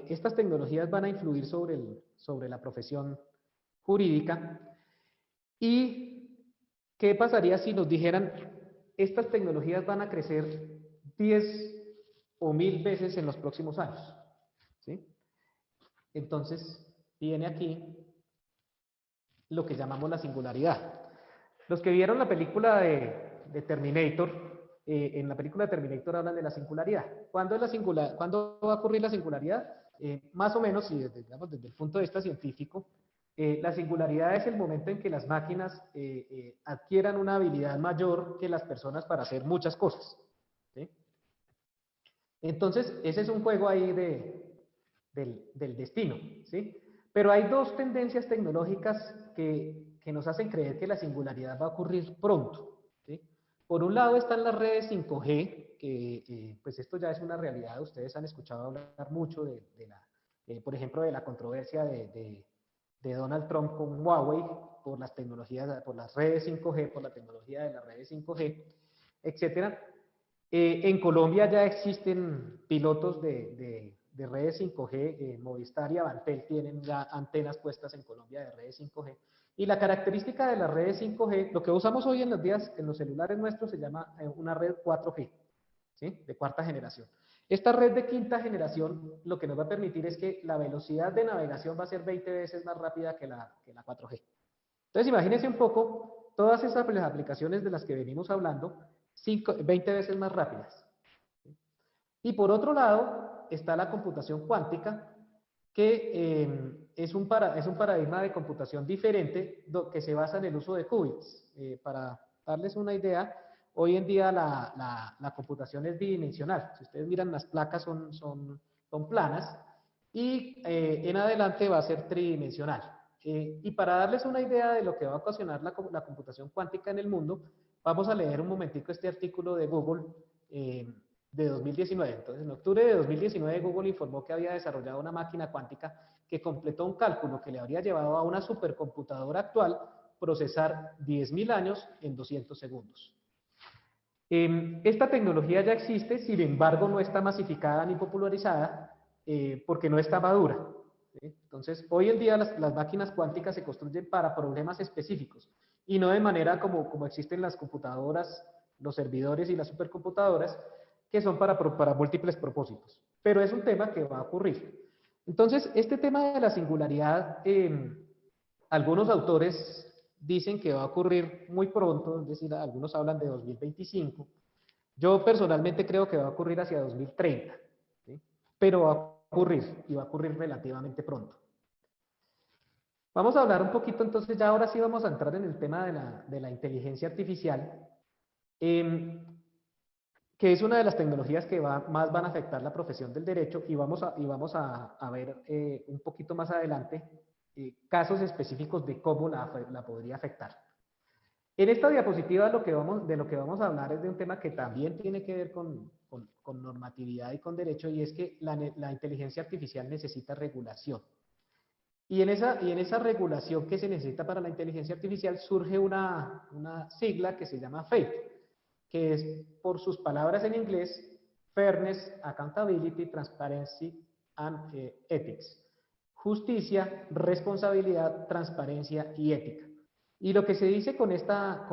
S2: estas tecnologías van a influir sobre la profesión jurídica. ¿Y qué pasaría si nos dijeran, estas tecnologías van a crecer 10 o 1000 veces en los próximos años? ¿Sí? Entonces, viene aquí lo que llamamos la singularidad. Los que vieron la película de Terminator, en la película Terminator hablan de la singularidad. ¿Cuándo va a ocurrir la singularidad? Más o menos, y digamos, desde el punto de vista científico, la singularidad es el momento en que las máquinas adquieran una habilidad mayor que las personas para hacer muchas cosas, ¿sí? Entonces, ese es un juego ahí del destino, ¿sí? Pero hay dos tendencias tecnológicas que nos hacen creer que la singularidad va a ocurrir pronto, ¿sí? Por un lado están las redes 5G, que pues esto ya es una realidad. Ustedes han escuchado hablar mucho por ejemplo, de la controversia de Donald Trump con Huawei por las tecnologías, por las redes 5G, por la tecnología de las redes 5G, etcétera. En Colombia ya existen pilotos de redes 5G, Movistar y Avantel tienen ya antenas puestas en Colombia de redes 5G. Y la característica de las redes 5G, lo que usamos hoy en los días en los celulares nuestros se llama una red 4G, ¿sí? De cuarta generación. Esta red de quinta generación lo que nos va a permitir es que la velocidad de navegación va a ser 20 veces más rápida que la 4G. Entonces imagínense un poco todas esas aplicaciones de las que venimos hablando, 20 veces más rápidas. Y por otro lado está la computación cuántica, que es un paradigma de computación diferente que se basa en el uso de qubits. Para darles una idea, hoy en día la computación es bidimensional. Si ustedes miran, las placas son planas y en adelante va a ser tridimensional. Y para darles una idea de lo que va a ocasionar la computación cuántica en el mundo, vamos a leer un momentico este artículo de Google de 2019. Entonces, en octubre de 2019, Google informó que había desarrollado una máquina cuántica que completó un cálculo que le habría llevado a una supercomputadora actual procesar 10.000 años en 200 segundos. Esta tecnología ya existe, sin embargo, no está masificada ni popularizada porque no está madura. Entonces, hoy en día las máquinas cuánticas se construyen para problemas específicos y no de manera como existen las computadoras, los servidores y las supercomputadoras, que son para múltiples propósitos. Pero es un tema que va a ocurrir. Entonces, este tema de la singularidad, algunos autores dicen que va a ocurrir muy pronto, es decir, algunos hablan de 2025. Yo personalmente creo que va a ocurrir hacia 2030, ¿sí? Pero va a ocurrir, y va a ocurrir relativamente pronto. Vamos a hablar un poquito, entonces ya ahora sí vamos a entrar en el tema de la inteligencia artificial, que es una de las tecnologías que más van a afectar la profesión del derecho, y vamos a ver un poquito más adelante casos específicos de cómo la podría afectar. En esta diapositiva de lo que vamos a hablar es de un tema que también tiene que ver con normatividad y con derecho, y es que la inteligencia artificial necesita regulación. Y en esa regulación que se necesita para la inteligencia artificial surge una sigla que se llama FATE, que es, por sus palabras en inglés, Fairness, Accountability, Transparency and Ethics. Justicia, responsabilidad, transparencia y ética. Y lo que se dice con estas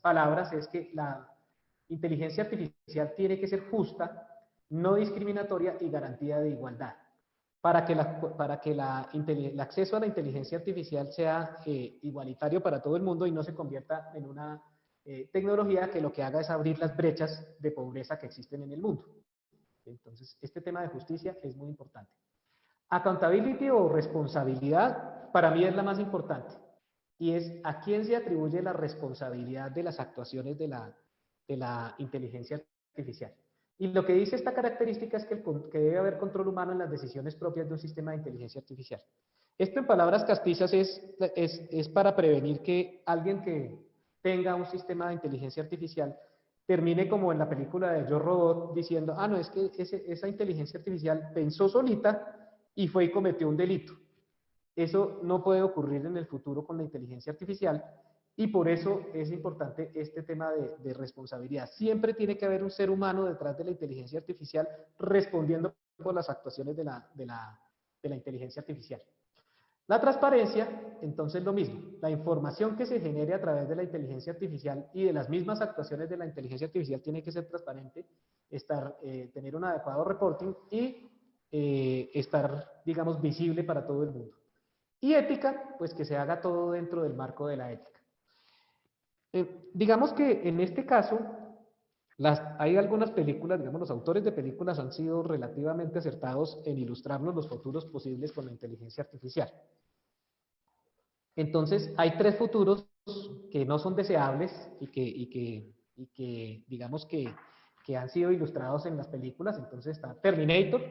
S2: palabras es que la inteligencia artificial tiene que ser justa, no discriminatoria y garantía de igualdad, para que el acceso a la inteligencia artificial sea igualitario para todo el mundo y no se convierta en una tecnología que lo que haga es abrir las brechas de pobreza que existen en el mundo. Entonces, este tema de justicia es muy importante. Accountability o responsabilidad, para mí es la más importante, y es a quién se atribuye la responsabilidad de las actuaciones de la inteligencia artificial. Y lo que dice esta característica es que debe haber control humano en las decisiones propias de un sistema de inteligencia artificial. Esto, en palabras castizas, es para prevenir que alguien que tenga un sistema de inteligencia artificial termine como en la película de Yo Robot diciendo, no, es que esa inteligencia artificial pensó solita y fue y cometió un delito. Eso no puede ocurrir en el futuro con la inteligencia artificial, y por eso es importante este tema de responsabilidad. Siempre tiene que haber un ser humano detrás de la inteligencia artificial respondiendo por las actuaciones de la inteligencia artificial. La transparencia, entonces, lo mismo. La información que se genere a través de la inteligencia artificial y de las mismas actuaciones de la inteligencia artificial tiene que ser transparente, tener un adecuado reporting y estar, digamos, visible para todo el mundo. Y ética, pues que se haga todo dentro del marco de la ética. Digamos que en este caso, hay algunas películas, digamos, los autores de películas han sido relativamente acertados en ilustrarnos los futuros posibles con la inteligencia artificial. Entonces, hay tres futuros que no son deseables y que digamos que han sido ilustrados en las películas. Entonces está Terminator,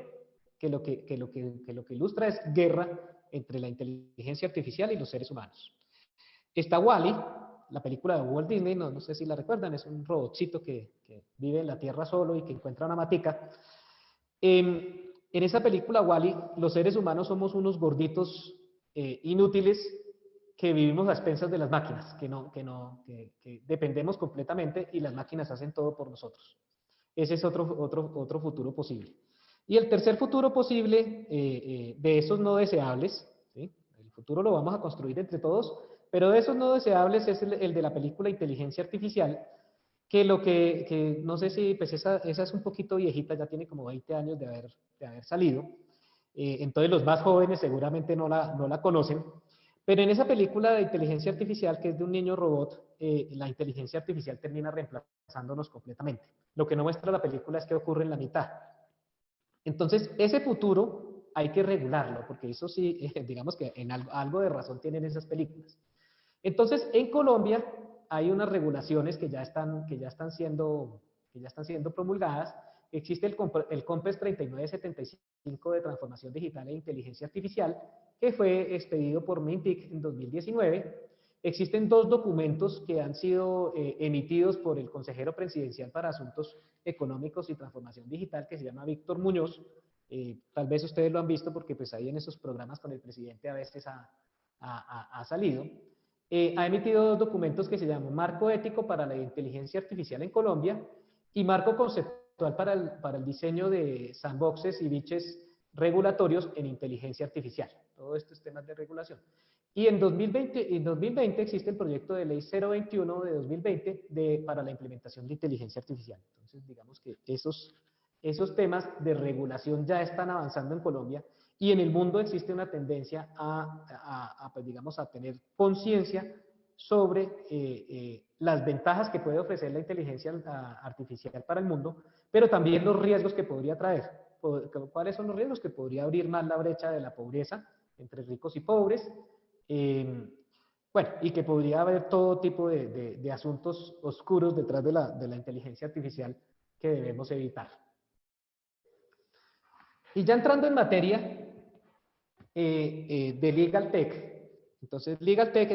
S2: que lo que ilustra es guerra entre la inteligencia artificial y los seres humanos. Está Wall-E, la película de Walt Disney, no sé si la recuerdan, es un robotcito que vive en la Tierra solo y que encuentra una matica. En esa película Wall-E, los seres humanos somos unos gorditos inútiles que vivimos a expensas de las máquinas, que dependemos completamente y las máquinas hacen todo por nosotros. Ese es otro futuro posible. Y el tercer futuro posible de esos no deseables, ¿sí? El futuro lo vamos a construir entre todos, pero de esos no deseables es el de la película Inteligencia Artificial, que no sé si, pues esa es un poquito viejita, ya tiene como 20 años de haber salido, entonces los más jóvenes seguramente no la conocen, pero en esa película de inteligencia artificial, que es de un niño robot, la inteligencia artificial termina reemplazándonos completamente. Lo que no muestra la película es que ocurre en la mitad. Entonces, ese futuro hay que regularlo, porque eso sí, digamos que en algo de razón tienen esas películas. Entonces, en Colombia hay unas regulaciones que ya están siendo promulgadas. Existe el COMPES 3975 de Transformación Digital e Inteligencia Artificial, que fue expedido por MINTIC en 2019. Existen dos documentos que han sido emitidos por el consejero presidencial para Asuntos Económicos y Transformación Digital, que se llama Víctor Muñoz. Tal vez ustedes lo han visto porque pues ahí en esos programas con el presidente a veces ha salido. Ha emitido dos documentos que se llaman Marco Ético para la Inteligencia Artificial en Colombia y Marco Conceptual para el diseño de sandboxes y biches regulatorios en inteligencia artificial. Todo esto es temas de regulación. Y en 2020 existe el proyecto de ley 021 de 2020 para la implementación de inteligencia artificial. Entonces, digamos que esos temas de regulación ya están avanzando en Colombia y en el mundo existe una tendencia pues, digamos, a tener conciencia sobre las ventajas que puede ofrecer la inteligencia artificial para el mundo, pero también los riesgos que podría traer. ¿Cuáles son los riesgos? Que podría abrir más la brecha de la pobreza entre ricos y pobres, bueno, y que podría haber todo tipo de asuntos oscuros detrás de la inteligencia artificial que debemos evitar. Y ya entrando en materia de Legal Tech, entonces Legal Tech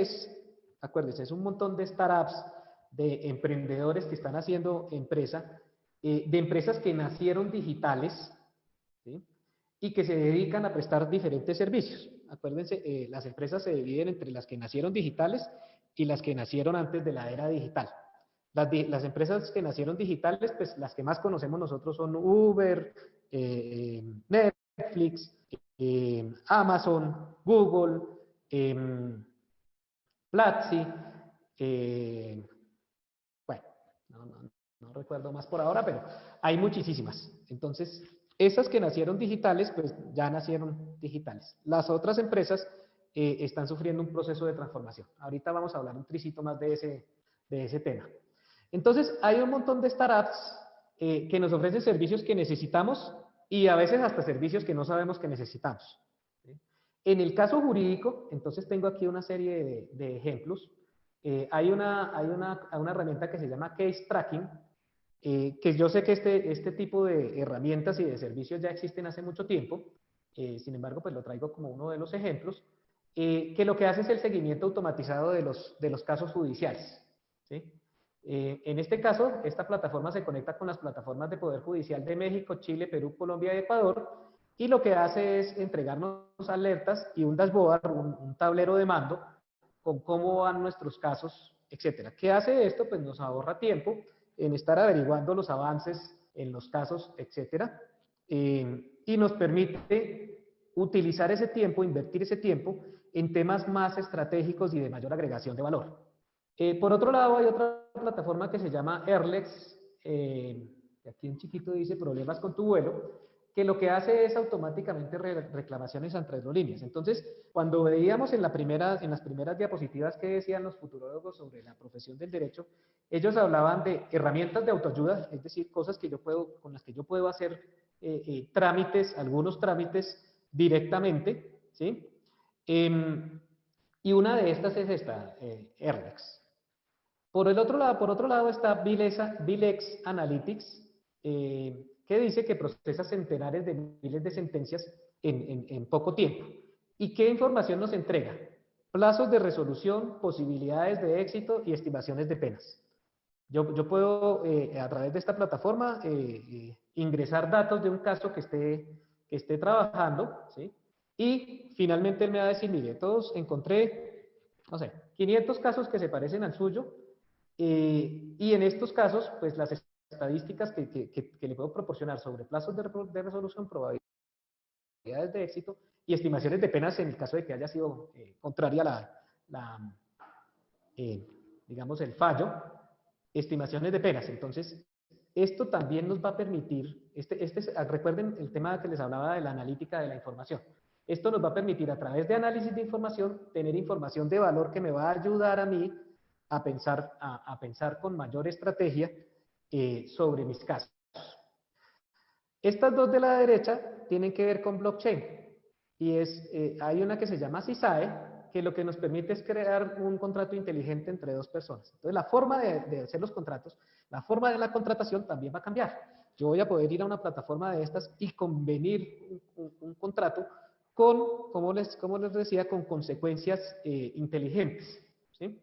S2: acuérdense, es un montón de startups, de emprendedores que están haciendo de empresas que nacieron digitales, ¿sí? Y que se dedican a prestar diferentes servicios. Acuérdense, las empresas se dividen entre las que nacieron digitales y las que nacieron antes de la era digital. Las empresas que nacieron digitales, pues las que más conocemos nosotros son Uber, Netflix, Amazon, Google, Platzi, bueno, no recuerdo más por ahora, pero hay muchísimas. Entonces, esas que nacieron digitales, pues ya nacieron digitales. Las otras empresas están sufriendo un proceso de transformación. Ahorita vamos a hablar un tricito más de ese tema. Entonces, hay un montón de startups que nos ofrecen servicios que necesitamos y a veces hasta servicios que no sabemos que necesitamos. ¿Sí? En el caso jurídico, entonces tengo aquí una serie de ejemplos. Hay una herramienta que se llama Case Tracking, que yo sé que este tipo de herramientas y de servicios ya existen hace mucho tiempo, sin embargo, pues lo traigo como uno de los ejemplos, que lo que hace es el seguimiento automatizado de los casos judiciales. ¿Sí? En este caso, esta plataforma se conecta con las plataformas de Poder Judicial de México, Chile, Perú, Colombia y Ecuador, y lo que hace es entregarnos alertas y un dashboard, un tablero de mando, con cómo van nuestros casos, etcétera. ¿Qué hace esto? Pues nos ahorra tiempo en estar averiguando los avances en los casos, etcétera, y nos permite utilizar ese tiempo, invertir ese tiempo en temas más estratégicos y de mayor agregación de valor. Por otro lado, hay otra plataforma que se llama Airlex, que aquí en chiquito dice problemas con tu vuelo, que lo que hace es automáticamente reclamaciones entre aerolíneas. Entonces, cuando veíamos en las primeras diapositivas que decían los futurólogos sobre la profesión del derecho, ellos hablaban de herramientas de autoayuda, es decir, cosas que con las que yo puedo hacer trámites, algunos trámites directamente, ¿sí? Y una de estas es esta, Airlex. Por otro lado está Vilex Analytics, que dice que procesa centenares de miles de sentencias en poco tiempo. ¿Y qué información nos entrega? Plazos de resolución, posibilidades de éxito y estimaciones de penas. Yo puedo, a través de esta plataforma, ingresar datos de un caso que esté trabajando, ¿sí? Y finalmente él me va a decir, mire, todos encontré, no sé, 500 casos que se parecen al suyo, y en estos casos, pues las estadísticas que le puedo proporcionar sobre plazos de resolución, probabilidades de éxito y estimaciones de penas en el caso de que haya sido contraria digamos, el fallo, estimaciones de penas. Entonces, esto también nos va a permitir, recuerden el tema que les hablaba de la analítica de la información. Esto nos va a permitir, a través de análisis de información, tener información de valor que me va a ayudar a mí a pensar con mayor estrategia sobre mis casos. Estas dos de la derecha tienen que ver con blockchain. Y hay una que se llama CISAE, que lo que nos permite es crear un contrato inteligente entre dos personas. Entonces, la forma de hacer los contratos, la forma de la contratación también va a cambiar. Yo voy a poder ir a una plataforma de estas y convenir un contrato con, como les decía, con consecuencias inteligentes, ¿sí?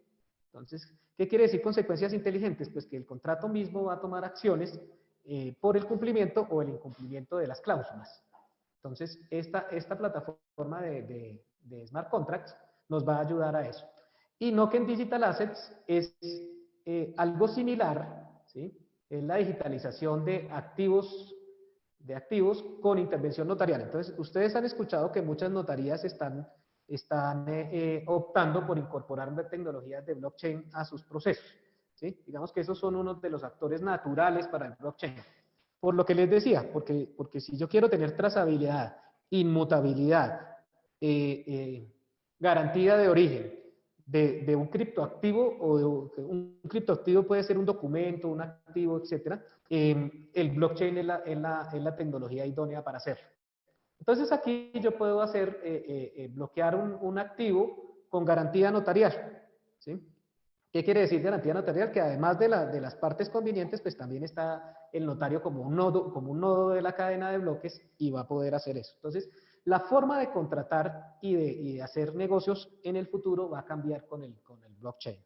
S2: Entonces, ¿qué quiere decir consecuencias inteligentes? Pues que el contrato mismo va a tomar acciones por el cumplimiento o el incumplimiento de las cláusulas. Entonces, esta plataforma de Smart Contracts nos va a ayudar a eso. Y Noken Digital Assets es algo similar, ¿sí? Es la digitalización de activos con intervención notarial. Entonces, ustedes han escuchado que muchas notarías están optando por incorporar tecnologías de blockchain a sus procesos, ¿sí? Digamos que esos son unos de los actores naturales para el blockchain. Por lo que les decía, porque si yo quiero tener trazabilidad, inmutabilidad, garantía de origen de un criptoactivo, un criptoactivo puede ser un documento, un activo, etcétera, el blockchain es la tecnología idónea para hacerlo. Entonces aquí yo puedo bloquear un activo con garantía notarial, ¿sí? ¿Qué quiere decir garantía notarial? Que además de las partes convenientes, pues también está el notario como un nodo de la cadena de bloques y va a poder hacer eso. Entonces, la forma de contratar y de hacer negocios en el futuro va a cambiar con el blockchain.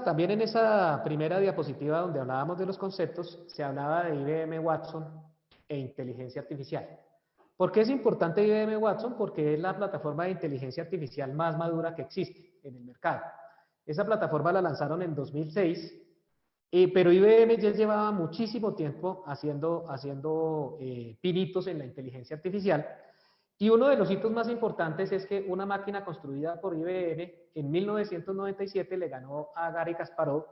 S2: También en esa primera diapositiva donde hablábamos de los conceptos, se hablaba de IBM Watson e inteligencia artificial. ¿Por qué es importante IBM Watson? Porque es la plataforma de inteligencia artificial más madura que existe en el mercado. Esa plataforma la lanzaron en 2006, pero IBM ya llevaba muchísimo tiempo haciendo pinitos en la inteligencia artificial. Y uno de los hitos más importantes es que una máquina construida por IBM en 1997 le ganó a Garry Kasparov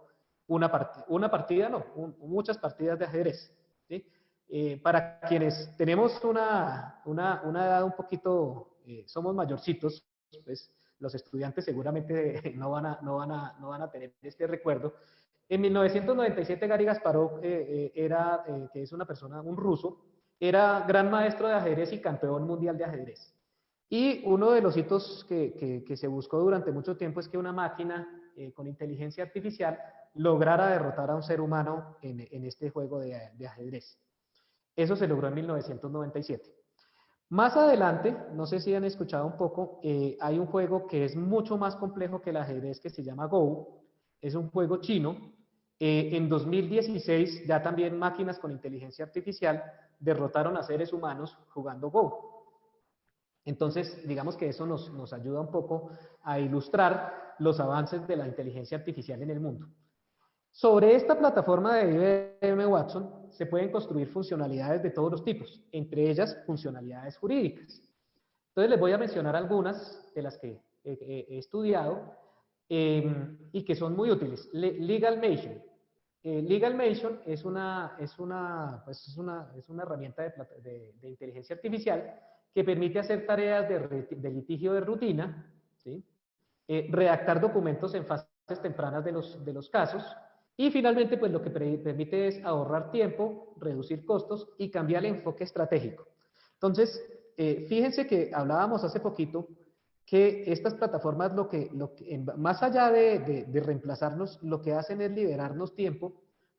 S2: muchas partidas de ajedrez, ¿sí? Para quienes tenemos una edad un poquito, somos mayorcitos, pues los estudiantes seguramente no van a tener este recuerdo. En 1997 Garry Kasparov que es una persona, un ruso, era gran maestro de ajedrez y campeón mundial de ajedrez. Y uno de los hitos que se buscó durante mucho tiempo es que una máquina con inteligencia artificial lograra derrotar a un ser humano en este juego de ajedrez. Eso se logró en 1997. Más adelante, no sé si han escuchado un poco, hay un juego que es mucho más complejo que el ajedrez que se llama Go. Es un juego chino. En 2016 ya también máquinas con inteligencia artificial derrotaron a seres humanos jugando Go. Entonces, digamos que eso nos ayuda un poco a ilustrar los avances de la inteligencia artificial en el mundo. Sobre esta plataforma de IBM Watson se pueden construir funcionalidades de todos los tipos, entre ellas funcionalidades jurídicas. Entonces les voy a mencionar algunas de las que he estudiado y que son muy útiles. Legal Machine. LegalMation es una herramienta de inteligencia artificial que permite hacer tareas de litigio de rutina, ¿sí? Redactar documentos en fases tempranas de los casos, y finalmente pues lo que permite es ahorrar tiempo, reducir costos y cambiar el enfoque estratégico. Entonces, fíjense que hablábamos hace poquito que estas plataformas más allá de reemplazarnos, lo que hacen es liberarnos tiempo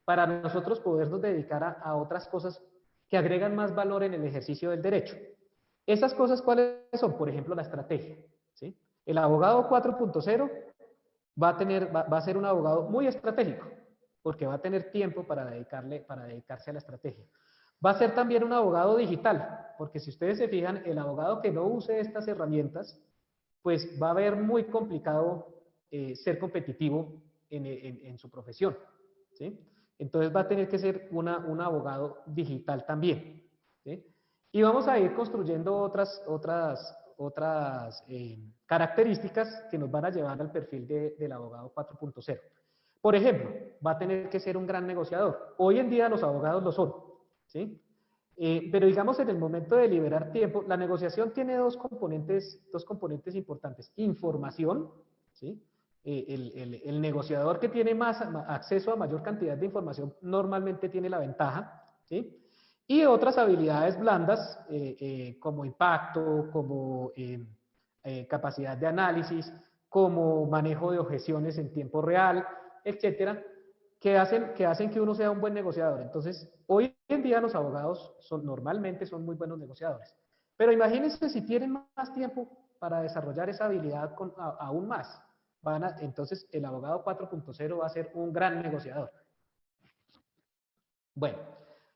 S2: para nosotros podernos dedicar a otras cosas que agregan más valor en el ejercicio del derecho. ¿Esas cosas cuáles son? Por ejemplo, la estrategia, ¿sí? El abogado 4.0 va a ser un abogado muy estratégico, porque va a tener tiempo para dedicarse a la estrategia. Va a ser también un abogado digital, porque si ustedes se fijan, el abogado que no use estas herramientas, pues va a ver muy complicado ser competitivo en su profesión, ¿sí? Entonces va a tener que ser un abogado digital también, ¿sí? Y vamos a ir construyendo otras características que nos van a llevar al perfil del abogado 4.0. Por ejemplo, va a tener que ser un gran negociador. Hoy en día los abogados lo son, ¿sí? Pero digamos en el momento de liberar tiempo, la negociación tiene dos componentes importantes. Información, ¿sí? El negociador que tiene más acceso a mayor cantidad de información normalmente tiene la ventaja, ¿sí? Y otras habilidades blandas como impacto, como capacidad de análisis, como manejo de objeciones en tiempo real, etcétera, que hacen que uno sea un buen negociador. Entonces, hoy en día los abogados normalmente son muy buenos negociadores. Pero imagínense si tienen más tiempo para desarrollar esa habilidad aún más. Entonces, el abogado 4.0 va a ser un gran negociador. Bueno,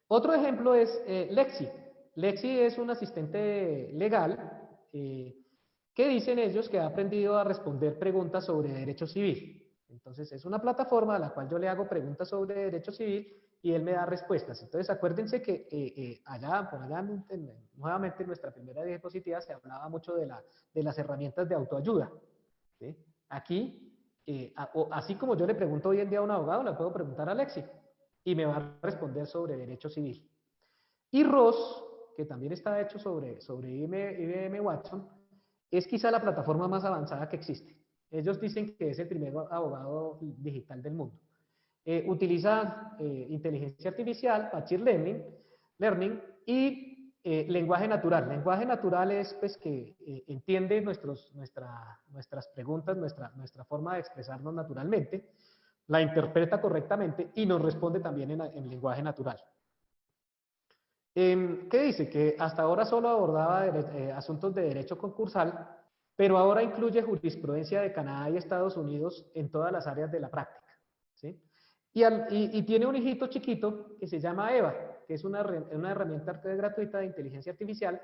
S2: otro ejemplo es Lexi. Lexi es un asistente legal que dicen ellos que ha aprendido a responder preguntas sobre derecho civil. Entonces, es una plataforma a la cual yo le hago preguntas sobre derecho civil y él me da respuestas. Entonces, acuérdense que nuevamente en nuestra primera diapositiva se hablaba mucho de las herramientas de autoayuda, ¿sí? Aquí, así como yo le pregunto hoy en día a un abogado, le puedo preguntar a Lexi y me va a responder sobre derecho civil. Y ROS, que también está hecho sobre IBM Watson, es quizá la plataforma más avanzada que existe. Ellos dicen que es el primer abogado digital del mundo. Utiliza inteligencia artificial, machine learning y lenguaje natural. Lenguaje natural es pues, que entiende nuestras preguntas, nuestra forma de expresarnos naturalmente, la interpreta correctamente y nos responde también en lenguaje natural. ¿Qué dice? Que hasta ahora solo abordaba asuntos de derecho concursal, pero ahora incluye jurisprudencia de Canadá y Estados Unidos en todas las áreas de la práctica, ¿sí? Y tiene un hijito chiquito que se llama EVA, que es una herramienta gratuita de inteligencia artificial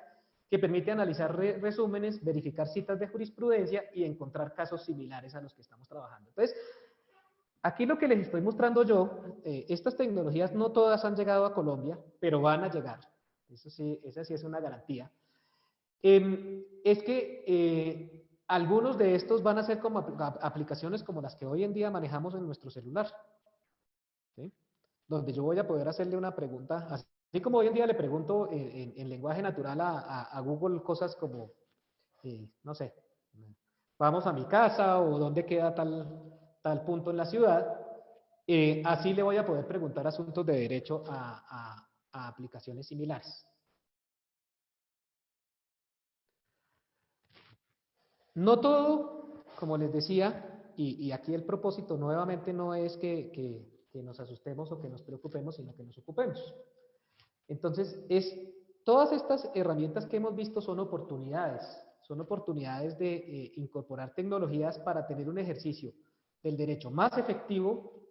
S2: que permite analizar resúmenes, verificar citas de jurisprudencia y encontrar casos similares a los que estamos trabajando. Entonces, aquí lo que les estoy mostrando yo, estas tecnologías no todas han llegado a Colombia, pero van a llegar. Eso sí, esa sí es una garantía. Es que algunos de estos van a ser como aplicaciones como las que hoy en día manejamos en nuestro celular, ¿sí? Donde yo voy a poder hacerle una pregunta, así como hoy en día le pregunto en lenguaje natural a Google cosas como, no sé, vamos a mi casa o dónde queda tal punto en la ciudad, así le voy a poder preguntar asuntos de derecho a aplicaciones similares. No todo, como les decía, y aquí el propósito nuevamente no es que nos asustemos o que nos preocupemos, sino que nos ocupemos. Entonces, todas estas herramientas que hemos visto son oportunidades de incorporar tecnologías para tener un ejercicio del derecho más efectivo,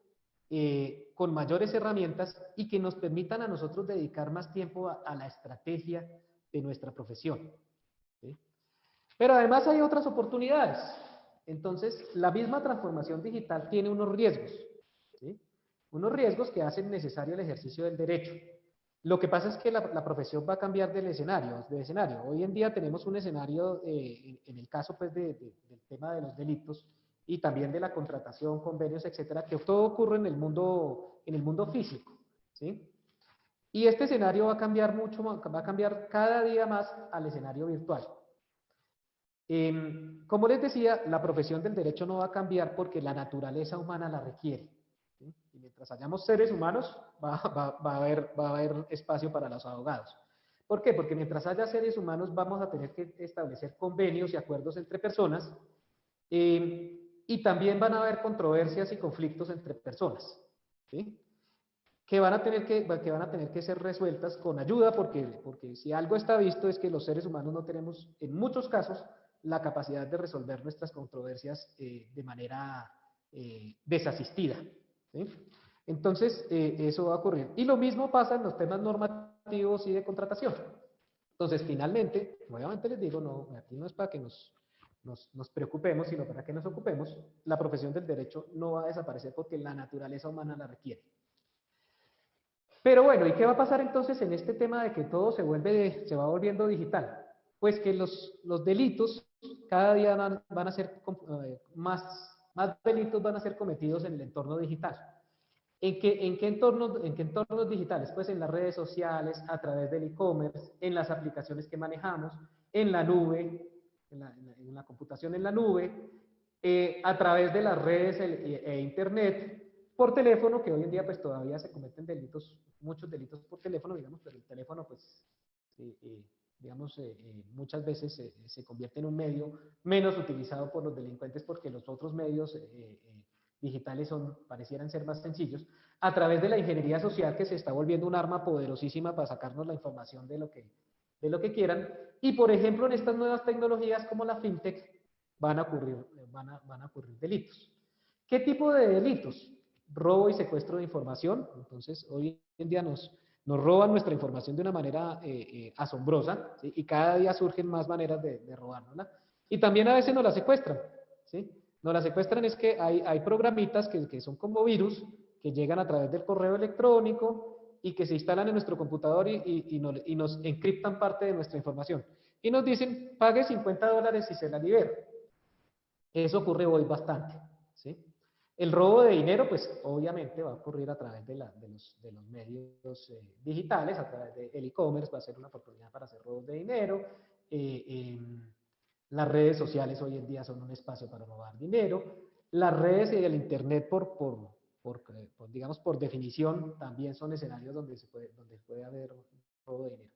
S2: con mayores herramientas y que nos permitan a nosotros dedicar más tiempo a la estrategia de nuestra profesión, ¿sí? Pero además hay otras oportunidades. Entonces, la misma transformación digital tiene unos riesgos, ¿sí? Unos riesgos que hacen necesario el ejercicio del derecho. Lo que pasa es que la profesión va a cambiar de escenario. Hoy en día tenemos un escenario, en el caso pues, del tema de los delitos, y también de la contratación, convenios, etcétera, que todo ocurre en el mundo físico, ¿sí? Y este escenario va a cambiar mucho, va a cambiar cada día más al escenario virtual. Como les decía, la profesión del derecho no va a cambiar porque la naturaleza humana la requiere, ¿sí? Y mientras hayamos seres humanos, va a haber espacio para los abogados. ¿Por qué? Porque mientras haya seres humanos vamos a tener que establecer convenios y acuerdos entre personas, y también van a haber controversias y conflictos entre personas, ¿sí? Que van a tener que ser resueltas con ayuda, porque si algo está visto es que los seres humanos no tenemos, en muchos casos, la capacidad de resolver nuestras controversias de manera desasistida, ¿sí? Entonces, eso va a ocurrir. Y lo mismo pasa en los temas normativos y de contratación. Entonces, finalmente, nuevamente les digo, no, aquí no es para que nos preocupemos, sino para que nos ocupemos. La profesión del derecho no va a desaparecer porque la naturaleza humana la requiere. Pero bueno, ¿y qué va a pasar entonces en este tema de que todo se va volviendo digital? Pues que los delitos cada día van a ser más delitos van a ser cometidos en el entorno digital. ¿En qué entornos digitales? Pues en las redes sociales, a través del e-commerce, en las aplicaciones que manejamos, en la nube, en la computación en la nube, a través de las redes e internet, por teléfono, que hoy en día pues todavía se cometen muchos delitos por teléfono, digamos, pero el teléfono pues, digamos, muchas veces se convierte en un medio menos utilizado por los delincuentes porque los otros medios digitales parecieran ser más sencillos, a través de la ingeniería social que se está volviendo un arma poderosísima para sacarnos la información de lo que quieran, y por ejemplo en estas nuevas tecnologías como la fintech van a ocurrir delitos. ¿Qué tipo de delitos? Robo y secuestro de información. Entonces, hoy en día nos roban nuestra información de una manera asombrosa, ¿sí? Y cada día surgen más maneras de robárnosla. Y también a veces nos la secuestran, ¿sí? Nos la secuestran es que hay programitas que son como virus, que llegan a través del correo electrónico y que se instalan en nuestro computador y nos encriptan parte de nuestra información. Y nos dicen, pague $50 y se la libero. Eso ocurre hoy bastante, ¿sí? El robo de dinero, pues obviamente va a ocurrir a través de los medios digitales, a través del e-commerce, va a ser una oportunidad para hacer robos de dinero. Las redes sociales hoy en día son un espacio para robar dinero. Las redes y el internet, digamos, por definición, también son escenarios donde puede haber robo de dinero.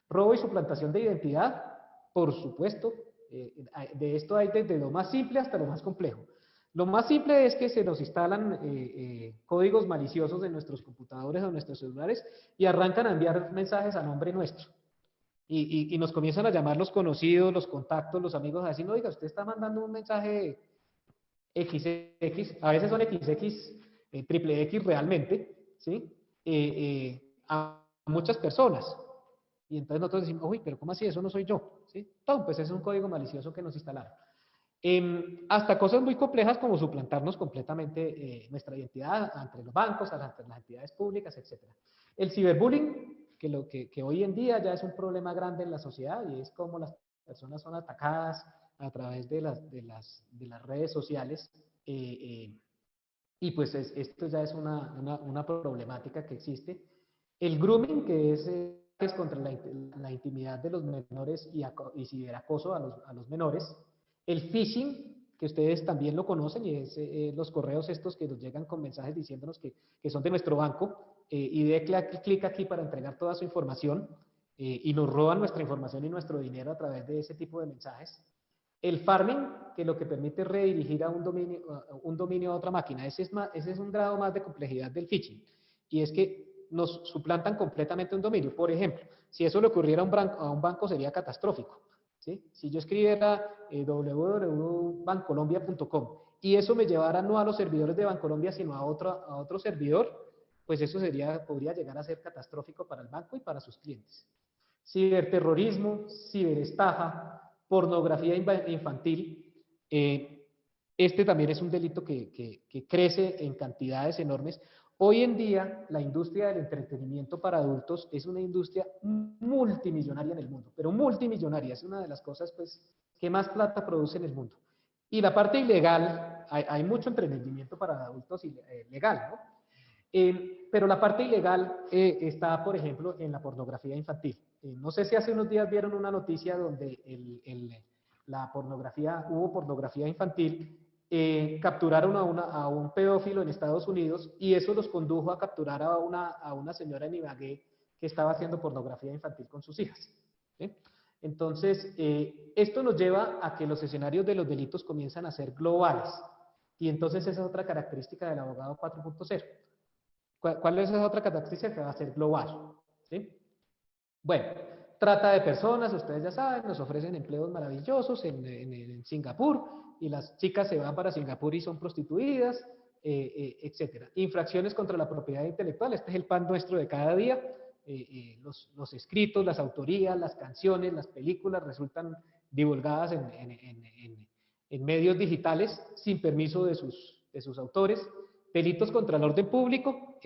S2: Robo y suplantación de identidad, por supuesto. De esto hay desde lo más simple hasta lo más complejo. Lo más simple es que se nos instalan códigos maliciosos en nuestros computadores o nuestros celulares y arrancan a enviar mensajes a nombre nuestro. Y nos comienzan a llamar los conocidos, los contactos, los amigos, a decir, no, oiga, usted está mandando un mensaje XX, a veces son XX, triple X realmente, ¿sí? A muchas personas. Y entonces nosotros decimos, uy, pero ¿cómo así? Eso no soy yo, ¿sí? Todo, pues es un código malicioso que nos instalaron. Hasta cosas muy complejas como suplantarnos completamente nuestra identidad ante los bancos, ante las entidades públicas, etc. El ciberbullying, que hoy en día ya es un problema grande en la sociedad, y es como las personas son atacadas a través de las redes sociales, y pues esto ya es una problemática que existe. El grooming, que es contra la intimidad de los menores y ciberacoso a los menores. El phishing, que ustedes también lo conocen, y es los correos estos que nos llegan con mensajes diciéndonos que son de nuestro banco, y de clic aquí para entregar toda su información, y nos roban nuestra información y nuestro dinero a través de ese tipo de mensajes. El farming, que lo que permite redirigir a un dominio a otra máquina. Ese es un grado más de complejidad del phishing, y es que nos suplantan completamente un dominio. Por ejemplo, si eso le ocurriera a un banco sería catastrófico, ¿sí? Si yo escribiera www.bancolombia.com y eso me llevara no a los servidores de Bancolombia, sino a otro servidor, pues eso podría llegar a ser catastrófico para el banco y para sus clientes. Ciberterrorismo, ciberestafa, pornografía infantil. Este también es un delito que crece en cantidades enormes. Hoy en día, la industria del entretenimiento para adultos es una industria multimillonaria en el mundo, pero multimillonaria, es una de las cosas pues, que más plata produce en el mundo. Y la parte ilegal, hay mucho emprendimiento para adultos legal, ¿no? Pero la parte ilegal está, por ejemplo, en la pornografía infantil. No sé si hace unos días vieron una noticia donde hubo pornografía infantil, capturaron a un pedófilo en Estados Unidos y eso los condujo a capturar a una señora en Ibagué que estaba haciendo pornografía infantil con sus hijas. ¿Sí? Entonces, esto nos lleva a que los escenarios de los delitos comienzan a ser globales. Y entonces esa es otra característica del abogado 4.0. ¿Cuál es esa otra característica? Que va a ser global. ¿Sí? Bueno, trata de personas, ustedes ya saben, nos ofrecen empleos maravillosos en Singapur y las chicas se van para Singapur y son prostituidas, etcétera. Infracciones contra la propiedad intelectual, este es el pan nuestro de cada día. Los escritos, las autorías, las canciones, las películas resultan divulgadas en medios digitales sin permiso de sus autores. Delitos contra el orden público,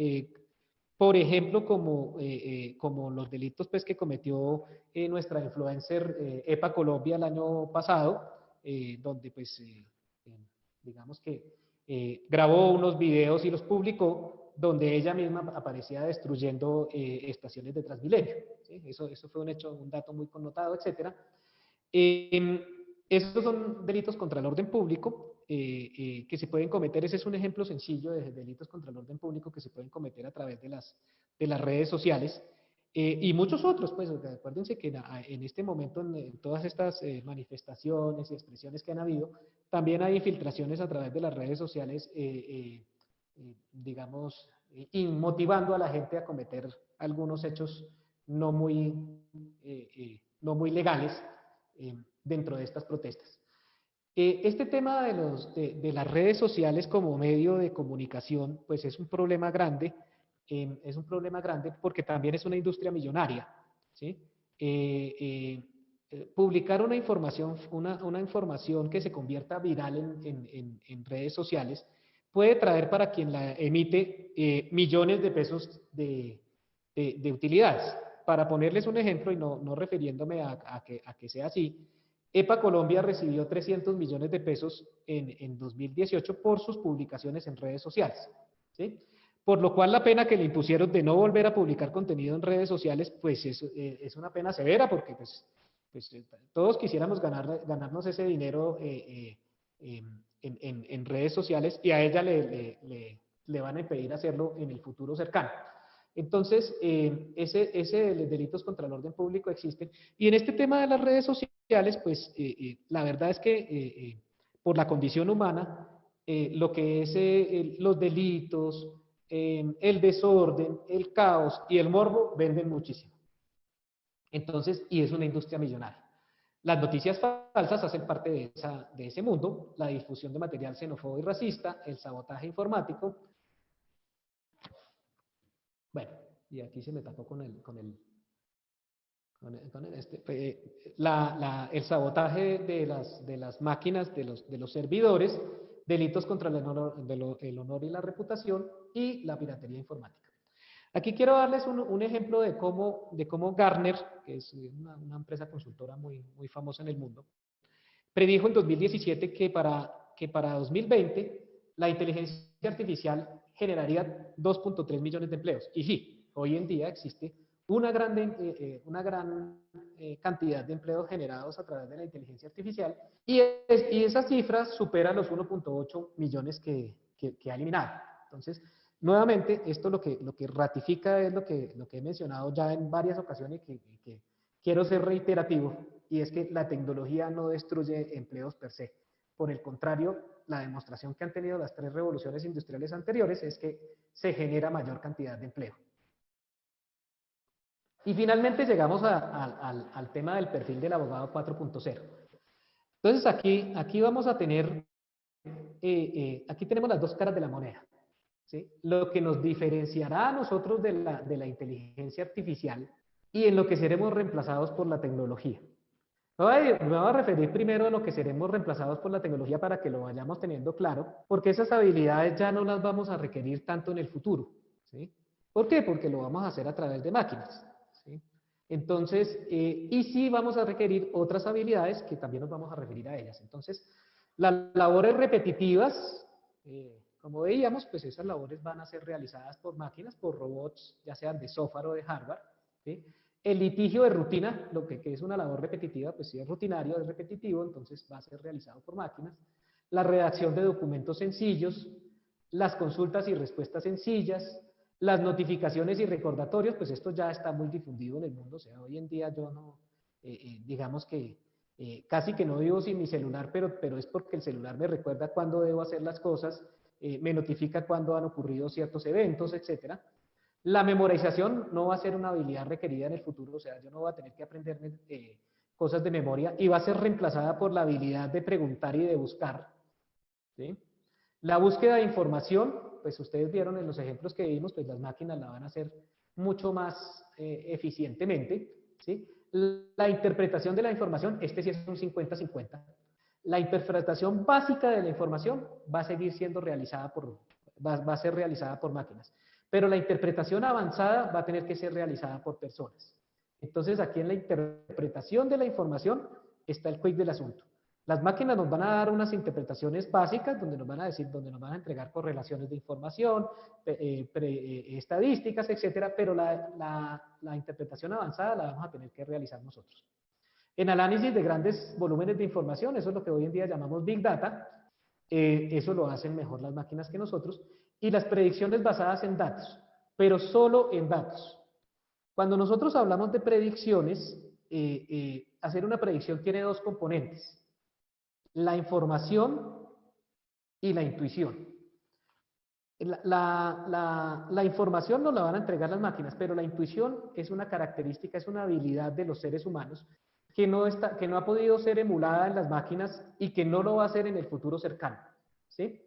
S2: por ejemplo, como los delitos pues, que cometió nuestra influencer EPA Colombia el año pasado, donde pues, digamos que grabó unos videos y los publicó, donde ella misma aparecía destruyendo estaciones de Transmilenio. ¿Sí? Eso fue un dato muy connotado, etc. Estos son delitos contra el orden público que se pueden cometer. Ese es un ejemplo sencillo de delitos contra el orden público que se pueden cometer a través de las redes sociales. Y muchos otros, pues acuérdense que en este momento, en todas estas manifestaciones y expresiones que han habido, también hay infiltraciones a través de las redes sociales, digamos, motivando a la gente a cometer algunos hechos no muy legales dentro de estas protestas. Este tema de las redes sociales como medio de comunicación, pues es un problema grande. Es un problema grande porque también es una industria millonaria. ¿Sí? Publicar una información que se convierta viral en redes sociales puede traer para quien la emite millones de pesos de utilidades. Para ponerles un ejemplo y no refiriéndome a que sea así, EPA Colombia recibió 300 millones de pesos en 2018 por sus publicaciones en redes sociales. ¿Sí? Por lo cual la pena que le impusieron de no volver a publicar contenido en redes sociales, pues es una pena severa, porque pues todos quisiéramos ganarnos ese dinero en redes sociales y a ella le van a impedir hacerlo en el futuro cercano. Entonces, delitos contra el orden público existen. Y en este tema de las redes sociales, pues la verdad es que por la condición humana, lo que es los delitos, el desorden, el caos y el morbo venden muchísimo. Entonces, y es una industria millonaria. Las noticias falsas hacen parte de ese mundo, la difusión de material xenófobo y racista, el sabotaje informático. Bueno, y aquí se me tapó el sabotaje de las máquinas, de los servidores, delitos contra el honor y la reputación y la piratería informática. Aquí quiero darles un ejemplo de cómo Gartner, que es una empresa consultora muy famosa en el mundo, predijo en 2017 que para 2020 la inteligencia artificial generaría 2.3 millones de empleos. Y sí, hoy en día existe una gran cantidad de empleos generados a través de la inteligencia artificial y esa cifra supera los 1.8 millones que ha eliminado. Entonces, nuevamente, esto lo que ratifica es lo que he mencionado ya en varias ocasiones y que quiero ser reiterativo, y es que la tecnología no destruye empleos per se. Por el contrario, la demostración que han tenido las 3 revoluciones industriales anteriores es que se genera mayor cantidad de empleo. Y finalmente llegamos al tema del perfil del abogado 4.0. Entonces aquí vamos a tener, aquí tenemos las dos caras de la moneda. ¿Sí? Lo que nos diferenciará a nosotros de la inteligencia artificial y en lo que seremos reemplazados por la tecnología. Me voy a referir primero a lo que seremos reemplazados por la tecnología para que lo vayamos teniendo claro, porque esas habilidades ya no las vamos a requerir tanto en el futuro. ¿Sí? ¿Por qué? Porque lo vamos a hacer a través de máquinas. ¿Sí? Entonces, y sí vamos a requerir otras habilidades que también nos vamos a referir a ellas. Entonces, Las labores repetitivas, como veíamos, pues esas labores van a ser realizadas por máquinas, por robots, ya sean de software o de hardware, ¿sí? El litigio de rutina, lo que es una labor repetitiva, pues si es rutinario, es repetitivo, entonces va a ser realizado por máquinas. La redacción de documentos sencillos, las consultas y respuestas sencillas, las notificaciones y recordatorios, pues esto ya está muy difundido en el mundo, o sea, hoy en día yo no, digamos que casi que no vivo sin mi celular, pero es porque el celular me recuerda cuándo debo hacer las cosas, me notifica cuándo han ocurrido ciertos eventos, etcétera. La memorización no va a ser una habilidad requerida en el futuro, o sea, yo no voy a tener que aprenderme cosas de memoria y va a ser reemplazada por la habilidad de preguntar y de buscar, ¿sí? La búsqueda de información, pues ustedes vieron en los ejemplos que vimos, pues las máquinas la van a hacer mucho más eficientemente, ¿sí? La interpretación de la información, este sí es un 50-50. La interpretación básica de la información va a seguir siendo realizada va a ser realizada por máquinas, pero la interpretación avanzada va a tener que ser realizada por personas. Entonces, aquí en la interpretación de la información está el quiz del asunto. Las máquinas nos van a dar unas interpretaciones básicas donde nos van a decir, donde nos van a entregar correlaciones de información, estadísticas, etcétera, pero la interpretación avanzada la vamos a tener que realizar nosotros. En análisis de grandes volúmenes de información, eso es lo que hoy en día llamamos Big Data, eso lo hacen mejor las máquinas que nosotros, y las predicciones basadas en datos, pero solo en datos. Cuando nosotros hablamos de predicciones, hacer una predicción tiene dos componentes: la información y la intuición. La información nos la van a entregar las máquinas, pero la intuición es una característica, es una habilidad de los seres humanos que no ha podido ser emulada en las máquinas y que no lo va a hacer en el futuro cercano, ¿sí?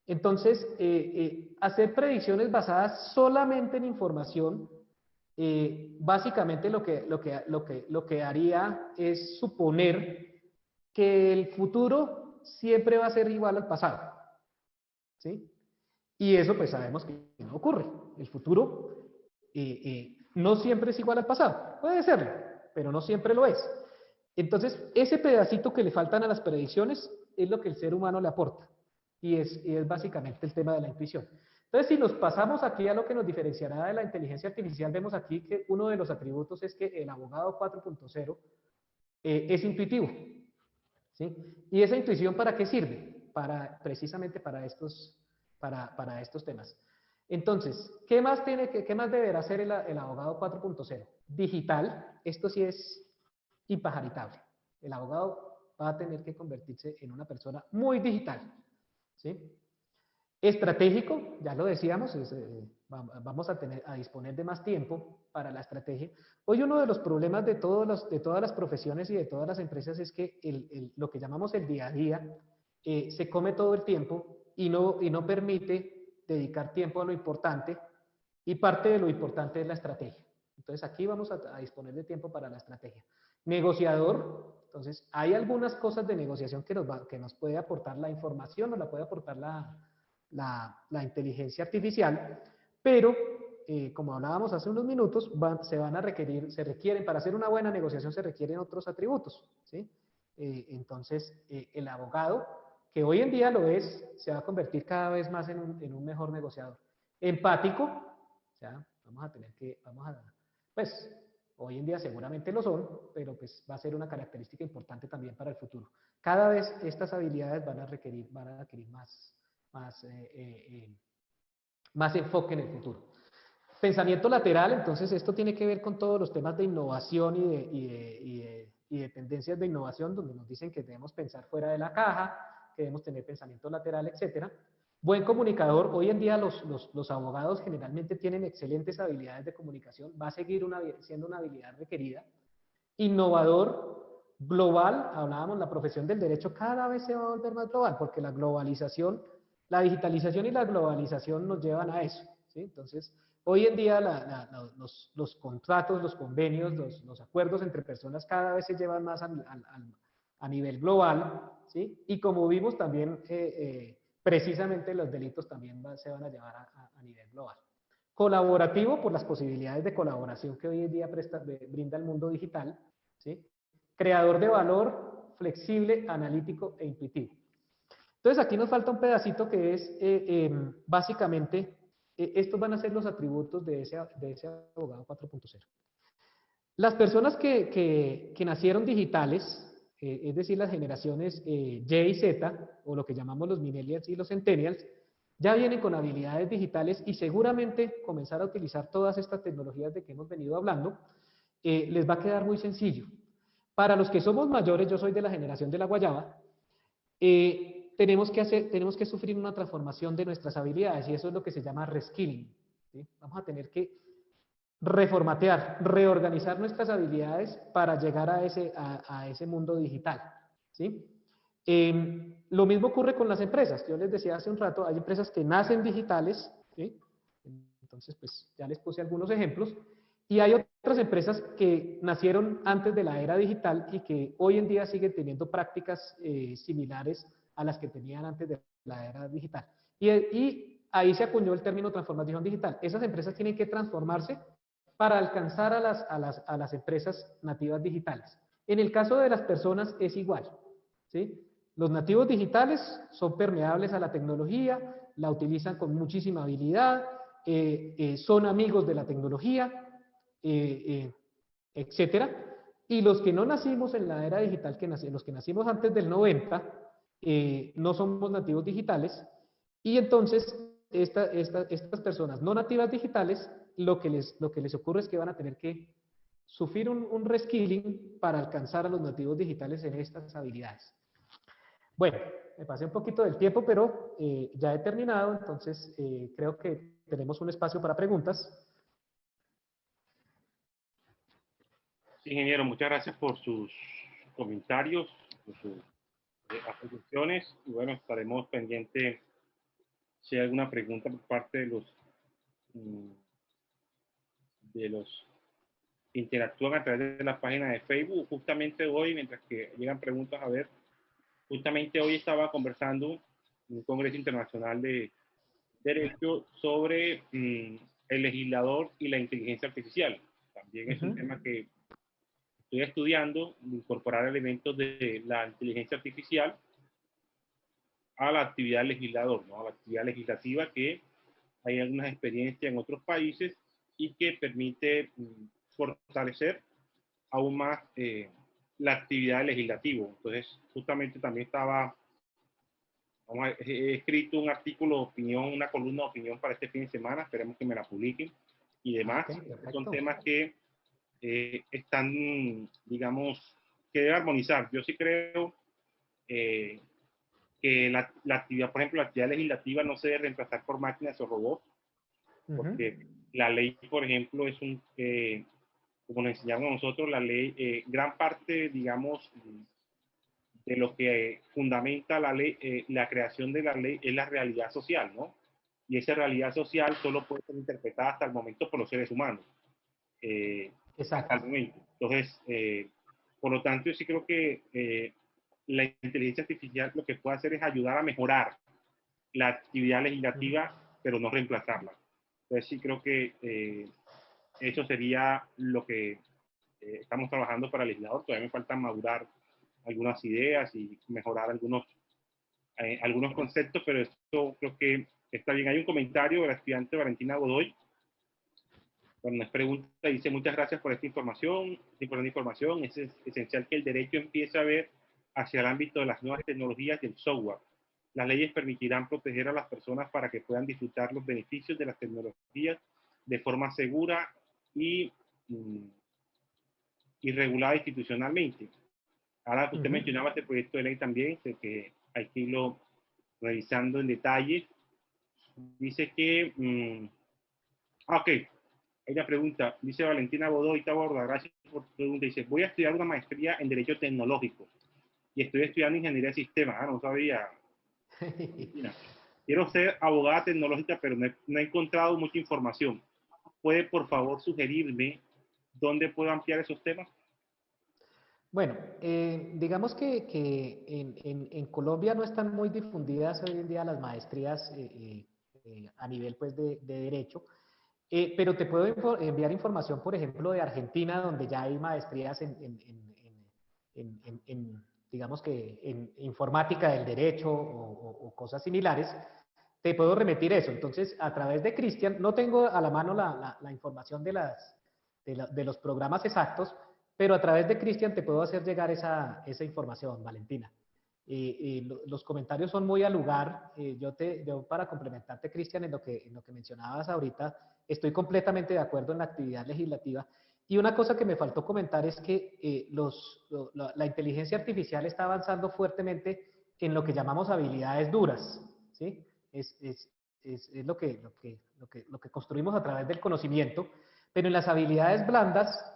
S2: Entonces, hacer predicciones basadas solamente en información, básicamente lo que haría es suponer que el futuro siempre va a ser igual al pasado, ¿sí? Y eso pues sabemos que no ocurre. El futuro no siempre es igual al pasado. Puede serlo, pero no siempre lo es. Entonces, ese pedacito que le faltan a las predicciones es lo que el ser humano le aporta. Y es básicamente el tema de la intuición. Entonces, si nos pasamos aquí a lo que nos diferenciará de la inteligencia artificial, vemos aquí que uno de los atributos es que el abogado 4.0 es intuitivo, ¿sí? ¿Y esa intuición para qué sirve? Precisamente para estos temas. Entonces, ¿qué más deberá hacer el abogado 4.0? Digital, esto sí es impajaritable. El abogado va a tener que convertirse en una persona muy digital, ¿sí? Estratégico, ya lo decíamos, vamos a disponer de más tiempo para la estrategia. Hoy uno de los problemas de todas las profesiones y de todas las empresas es que lo que llamamos el día a día se come todo el tiempo y no permite dedicar tiempo a lo importante, y parte de lo importante es la estrategia. Entonces aquí vamos a disponer de tiempo para la estrategia. Negociador, entonces hay algunas cosas de negociación que nos puede aportar la información, nos la puede aportar la inteligencia artificial, pero como hablábamos hace unos minutos, se requieren, para hacer una buena negociación se requieren otros atributos, ¿sí? Entonces, el abogado, que hoy en día lo es, se va a convertir cada vez más en un mejor negociador. Empático, o sea, pues, hoy en día seguramente lo son, pero pues va a ser una característica importante también para el futuro. Cada vez estas habilidades van a requerir más enfoque en el futuro. Pensamiento lateral, entonces esto tiene que ver con todos los temas de innovación y de tendencias de innovación, donde nos dicen que debemos pensar fuera de la caja, que debemos tener pensamiento lateral, etcétera. Buen comunicador, hoy en día los abogados generalmente tienen excelentes habilidades de comunicación, va a seguir siendo una habilidad requerida. Innovador, global, hablábamos, la profesión del derecho cada vez se va a volver más global, porque la globalización, la digitalización y la globalización nos llevan a eso, ¿sí? Entonces, hoy en día los contratos, los convenios, los acuerdos entre personas cada vez se llevan más a nivel global, ¿sí? Y como vimos también, precisamente los delitos también se van a llevar a nivel global. Colaborativo, por las posibilidades de colaboración que hoy en día brinda el mundo digital, ¿sí? Creador de valor, flexible, analítico e intuitivo. Entonces aquí nos falta un pedacito que es básicamente, estos van a ser los atributos de ese abogado 4.0. Las personas que nacieron digitales, es decir, las generaciones Y y Z, o lo que llamamos los millennials y los centennials, ya vienen con habilidades digitales y seguramente comenzar a utilizar todas estas tecnologías de que hemos venido hablando, les va a quedar muy sencillo. Para los que somos mayores, yo soy de la generación de la guayaba, tenemos que sufrir una transformación de nuestras habilidades y eso es lo que se llama reskilling, ¿sí? Vamos a tener que reformatear, reorganizar nuestras habilidades para llegar a ese mundo digital, ¿sí? Lo mismo ocurre con las empresas. Yo les decía hace un rato, hay empresas que nacen digitales, ¿sí? Entonces, pues ya les puse algunos ejemplos. Y hay otras empresas que nacieron antes de la era digital y que hoy en día siguen teniendo prácticas similares a las que tenían antes de la era digital. Y ahí se acuñó el término transformación digital. Esas empresas tienen que transformarse para alcanzar a las empresas nativas digitales. En el caso de las personas es igual, ¿sí? Los nativos digitales son permeables a la tecnología, la utilizan con muchísima habilidad, son amigos de la tecnología, etcétera. Y los que no nacimos en la era digital, los que nacimos antes del 90, no somos nativos digitales, y entonces estas personas no nativas digitales, lo que les ocurre es que van a tener que sufrir un reskilling para alcanzar a los nativos digitales en estas habilidades. Bueno, me pasé un poquito del tiempo, pero ya he terminado, entonces creo que tenemos un espacio para preguntas.
S1: Sí, ingeniero, muchas gracias por sus comentarios, por sus apreciaciones. Y bueno, estaremos pendientes si hay alguna pregunta por parte de los que interactúan a través de la página de Facebook. Justamente hoy, mientras que llegan preguntas, a ver, justamente hoy estaba conversando en un Congreso Internacional de Derecho sobre el legislador y la inteligencia artificial. También es un tema que estoy estudiando, incorporar elementos de la inteligencia artificial a la actividad legislador, ¿no? A la actividad legislativa, que hay algunas experiencias en otros países y que permite fortalecer aún más la actividad legislativa. Entonces, justamente también he escrito un artículo de opinión, una columna de opinión para este fin de semana, esperemos que me la publiquen y demás. Okay, son temas que están, digamos, que debe armonizar. Yo sí creo que la actividad, por ejemplo, la actividad legislativa no se debe reemplazar por máquinas o robots, porque la ley, por ejemplo, es como nos enseñamos nosotros, la ley, gran parte, digamos, de lo que fundamenta la ley, la creación de la ley, es la realidad social, ¿no? Y esa realidad social solo puede ser interpretada hasta el momento por los seres humanos. Hasta el momento. Entonces, por lo tanto, yo sí creo que la inteligencia artificial lo que puede hacer es ayudar a mejorar la actividad legislativa, pero no reemplazarla. Entonces, sí creo que eso sería lo que estamos trabajando para el legislador. Todavía me falta madurar algunas ideas y mejorar algunos conceptos, pero esto creo que está bien. Hay un comentario de la estudiante Valentina Godoy. Cuando nos pregunta, dice: muchas gracias por esta información. Es esencial que el derecho empiece a ver hacia el ámbito de las nuevas tecnologías y el software. Las leyes permitirán proteger a las personas para que puedan disfrutar los beneficios de las tecnologías de forma segura y regulada institucionalmente. Ahora, usted mencionaba este proyecto de ley también, que hay que irlo revisando en detalle. Dice que... ok. Hay una pregunta, dice Valentina Godoy Taborda, gracias por tu pregunta. Dice: voy a estudiar una maestría en Derecho Tecnológico y estoy estudiando Ingeniería de Sistemas. No sabía. Quiero ser abogada tecnológica, pero no he encontrado mucha información. ¿Puede, por favor, sugerirme dónde puedo ampliar esos temas?
S2: Bueno, digamos que en Colombia no están muy difundidas hoy en día las maestrías a nivel pues, de Derecho. Pero te puedo enviar información, por ejemplo, de Argentina, donde ya hay maestrías digamos que en informática del derecho o cosas similares, te puedo remitir eso. Entonces, a través de Cristian, no tengo a la mano la información de los programas exactos, pero a través de Cristian te puedo hacer llegar esa información, Valentina. Los comentarios son muy al lugar. Yo para complementarte, Cristian, en lo que mencionabas ahorita, estoy completamente de acuerdo en la actividad legislativa. Y una cosa que me faltó comentar es que la inteligencia artificial está avanzando fuertemente en lo que llamamos habilidades duras, ¿sí? Es lo que construimos a través del conocimiento, pero en las habilidades blandas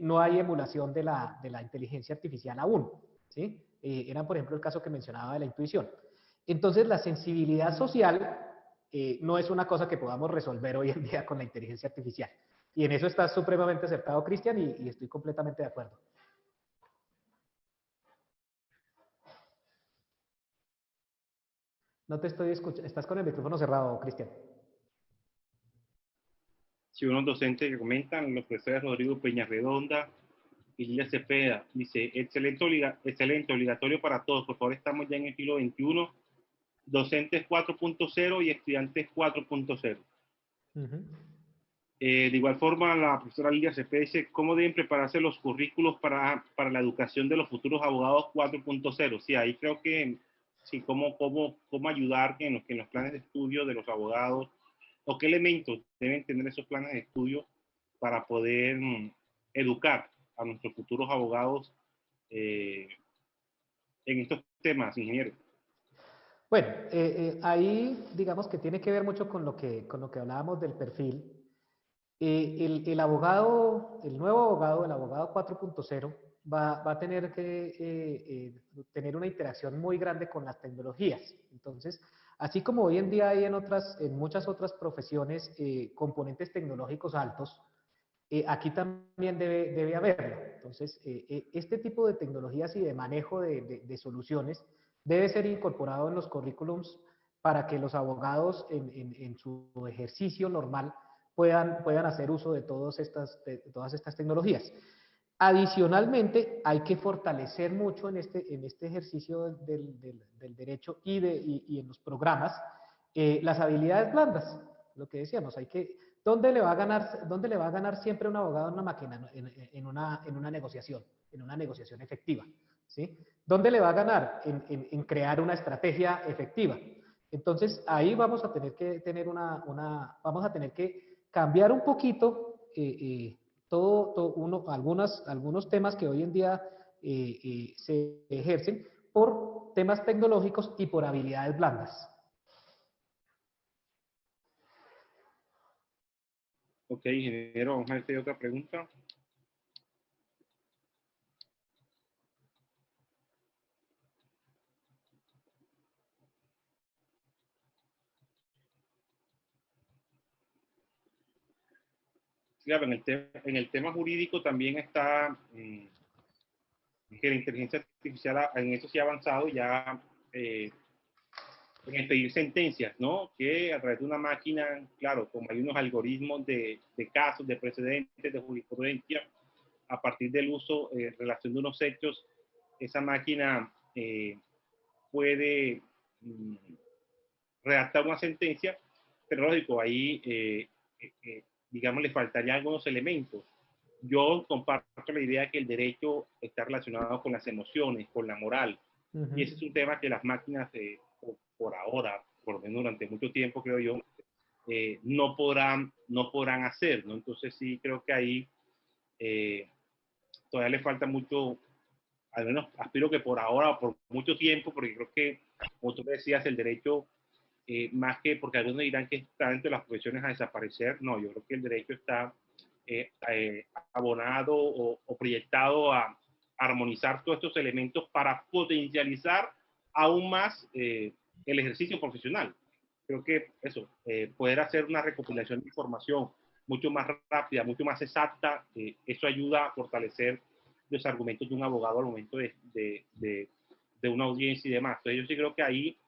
S2: no hay emulación de la inteligencia artificial aún, ¿sí? Era, por ejemplo, el caso que mencionaba de la intuición. Entonces, la sensibilidad social no es una cosa que podamos resolver hoy en día con la inteligencia artificial. Y en eso estás supremamente acertado, Cristian, y estoy completamente de acuerdo. No te estoy escuchando. Estás con el micrófono cerrado, Cristian.
S1: Si unos docentes que comentan, los profesores Rodrigo Peñarredonda y Lilia Cepeda, dice, excelente, obligatorio para todos. Por favor, estamos ya en el siglo XXI. Docentes 4.0 y estudiantes 4.0. De igual forma, la profesora Lilia Cepeda dice, ¿cómo deben prepararse los currículos para la educación de los futuros abogados 4.0? Sí, ahí creo que, sí, cómo ayudar en los planes de estudio de los abogados, o qué elementos deben tener esos planes de estudio para poder educar a nuestros futuros abogados en estos temas, ingenieros.
S2: Bueno, ahí digamos que tiene que ver mucho con lo que hablábamos del perfil. El abogado, el nuevo abogado, el abogado 4.0, va a tener que tener una interacción muy grande con las tecnologías. Entonces, así como hoy en día hay en muchas otras profesiones componentes tecnológicos altos, aquí también debe haberlo. Entonces, este tipo de tecnologías y de manejo de soluciones debe ser incorporado en los currículums para que los abogados en su ejercicio normal puedan hacer uso de todas estas tecnologías. Adicionalmente, hay que fortalecer mucho en este ejercicio del derecho y en los programas las habilidades blandas, lo que decíamos, ¿dónde le va a ganar siempre un abogado en una máquina? En una negociación efectiva, ¿sí? ¿Dónde le va a ganar? En crear una estrategia efectiva. Entonces, ahí vamos a tener que tener vamos a tener que cambiar un poquito algunos temas que hoy en día se ejercen por temas tecnológicos y por habilidades blandas.
S1: Ok, ingeniero, vamos a ver si hay otra pregunta. Claro, en el tema jurídico también está que la inteligencia artificial en eso sí ha avanzado ya en expedir sentencias, ¿no? Que a través de una máquina, claro, como hay unos algoritmos de casos, de precedentes, de jurisprudencia, a partir del uso, relación de unos hechos, esa máquina puede redactar una sentencia, pero lógico, ahí, digamos, le faltarían algunos elementos. Yo comparto la idea que el derecho está relacionado con las emociones, con la moral, y ese es un tema que las máquinas, por ahora, por lo menos durante mucho tiempo, creo yo, no podrán hacer, ¿no? Entonces sí creo que ahí todavía le falta mucho, al menos aspiro que por ahora, por mucho tiempo, porque creo que, como tú decías, el derecho, más que, porque algunos dirán que está dentro de las profesiones a desaparecer, no, yo creo que el derecho está abonado o proyectado a armonizar todos estos elementos para potencializar aún más el ejercicio profesional. Creo que eso, poder hacer una recopilación de información mucho más rápida, mucho más exacta, eso ayuda a fortalecer los argumentos de un abogado al momento de una audiencia y demás. Entonces yo sí creo que ahí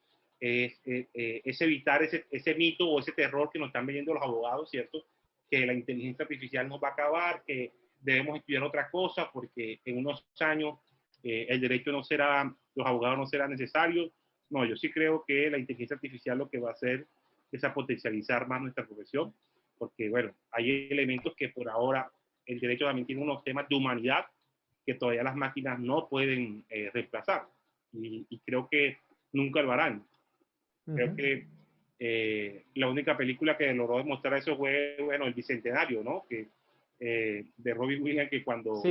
S1: es evitar ese mito o ese terror que nos están vendiendo los abogados, ¿cierto? Que la inteligencia artificial nos va a acabar, que debemos estudiar otra cosa porque en unos años el derecho no será, los abogados no serán necesarios. No, yo sí creo que la inteligencia artificial lo que va a hacer es a potencializar más nuestra profesión, porque, bueno, hay elementos que por ahora el derecho también tiene unos temas de humanidad que todavía las máquinas no pueden reemplazar, y creo que nunca lo harán. Creo que la única película que logró demostrar eso fue, bueno, El Bicentenario, ¿no? Que, de Robin Williams, que cuando,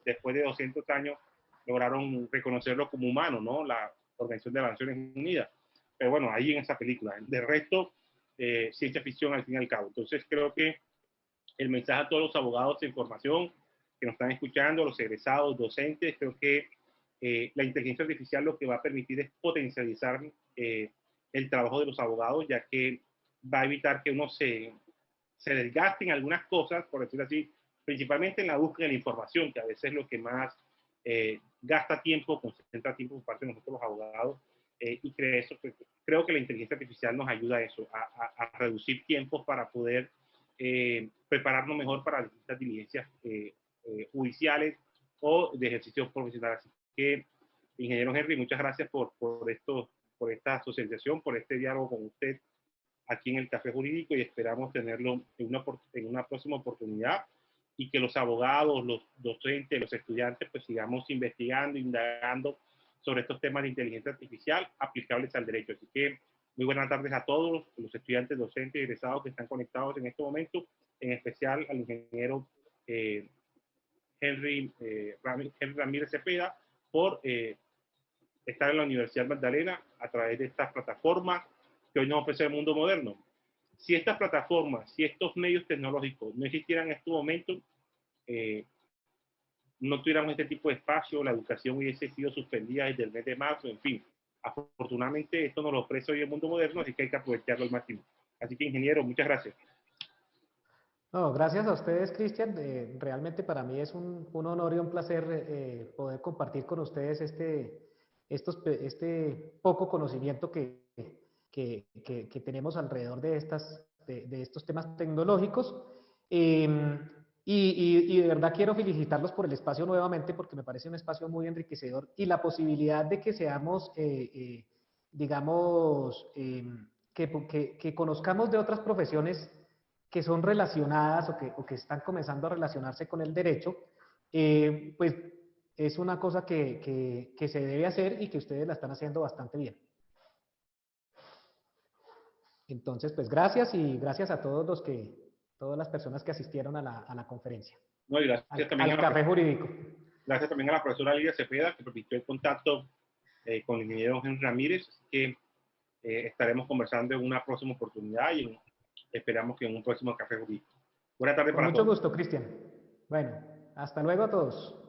S1: después de 200 años, lograron reconocerlo como humano, ¿no? La Organización de las Naciones Unidas. Pero bueno, ahí en esa película. De resto, ciencia ficción al fin y al cabo. Entonces creo que el mensaje a todos los abogados de información que nos están escuchando, los egresados, docentes, creo que la inteligencia artificial lo que va a permitir es potencializar el trabajo de los abogados, ya que va a evitar que uno se desgaste en algunas cosas, por decirlo así, principalmente en la búsqueda de la información, que a veces es lo que más gasta tiempo, concentra tiempo por parte de nosotros los abogados, y creo que la inteligencia artificial nos ayuda a eso, a reducir tiempos para poder prepararnos mejor para las distintas diligencias judiciales o de ejercicios profesionales. Así que, ingeniero Henry, muchas gracias por esta asociación, por este diálogo con usted aquí en el Café Jurídico, y esperamos tenerlo en una próxima oportunidad, y que los abogados, los docentes, los estudiantes, pues sigamos investigando, indagando sobre estos temas de inteligencia artificial aplicables al derecho. Así que muy buenas tardes a todos los estudiantes, docentes y egresados que están conectados en este momento, en especial al ingeniero Henry Ramírez Cepeda, por estar en la Universidad Magdalena a través de estas plataformas que hoy nos ofrece el mundo moderno. Si estas plataformas, si estos medios tecnológicos no existieran en este momento, no tuviéramos este tipo de espacio, la educación hubiese sido suspendida desde el mes de marzo, en fin. Afortunadamente esto nos lo ofrece hoy el mundo moderno, así que hay que aprovecharlo al máximo. Así que, ingeniero, muchas gracias.
S2: No, gracias a ustedes, Cristian. Realmente para mí es un honor y un placer poder compartir con ustedes este poco conocimiento que tenemos alrededor de estos temas tecnológicos. Y de verdad quiero felicitarlos por el espacio nuevamente, porque me parece un espacio muy enriquecedor, y la posibilidad de que seamos, digamos, que conozcamos de otras profesiones que son relacionadas o que están comenzando a relacionarse con el derecho, pues es una cosa que se debe hacer y que ustedes la están haciendo bastante bien. Entonces, pues gracias, y gracias a todas las personas que asistieron a la conferencia.
S1: No, y gracias también
S2: al Café Jurídico.
S1: Gracias también a la profesora Lidia Cepeda, que permitió el contacto con el ingeniero Henry Ramírez, que estaremos conversando en una próxima oportunidad, y esperamos que en un próximo Café Jurídico. Buenas tardes para todos.
S2: Con mucho gusto, Cristian. Bueno, hasta luego a todos.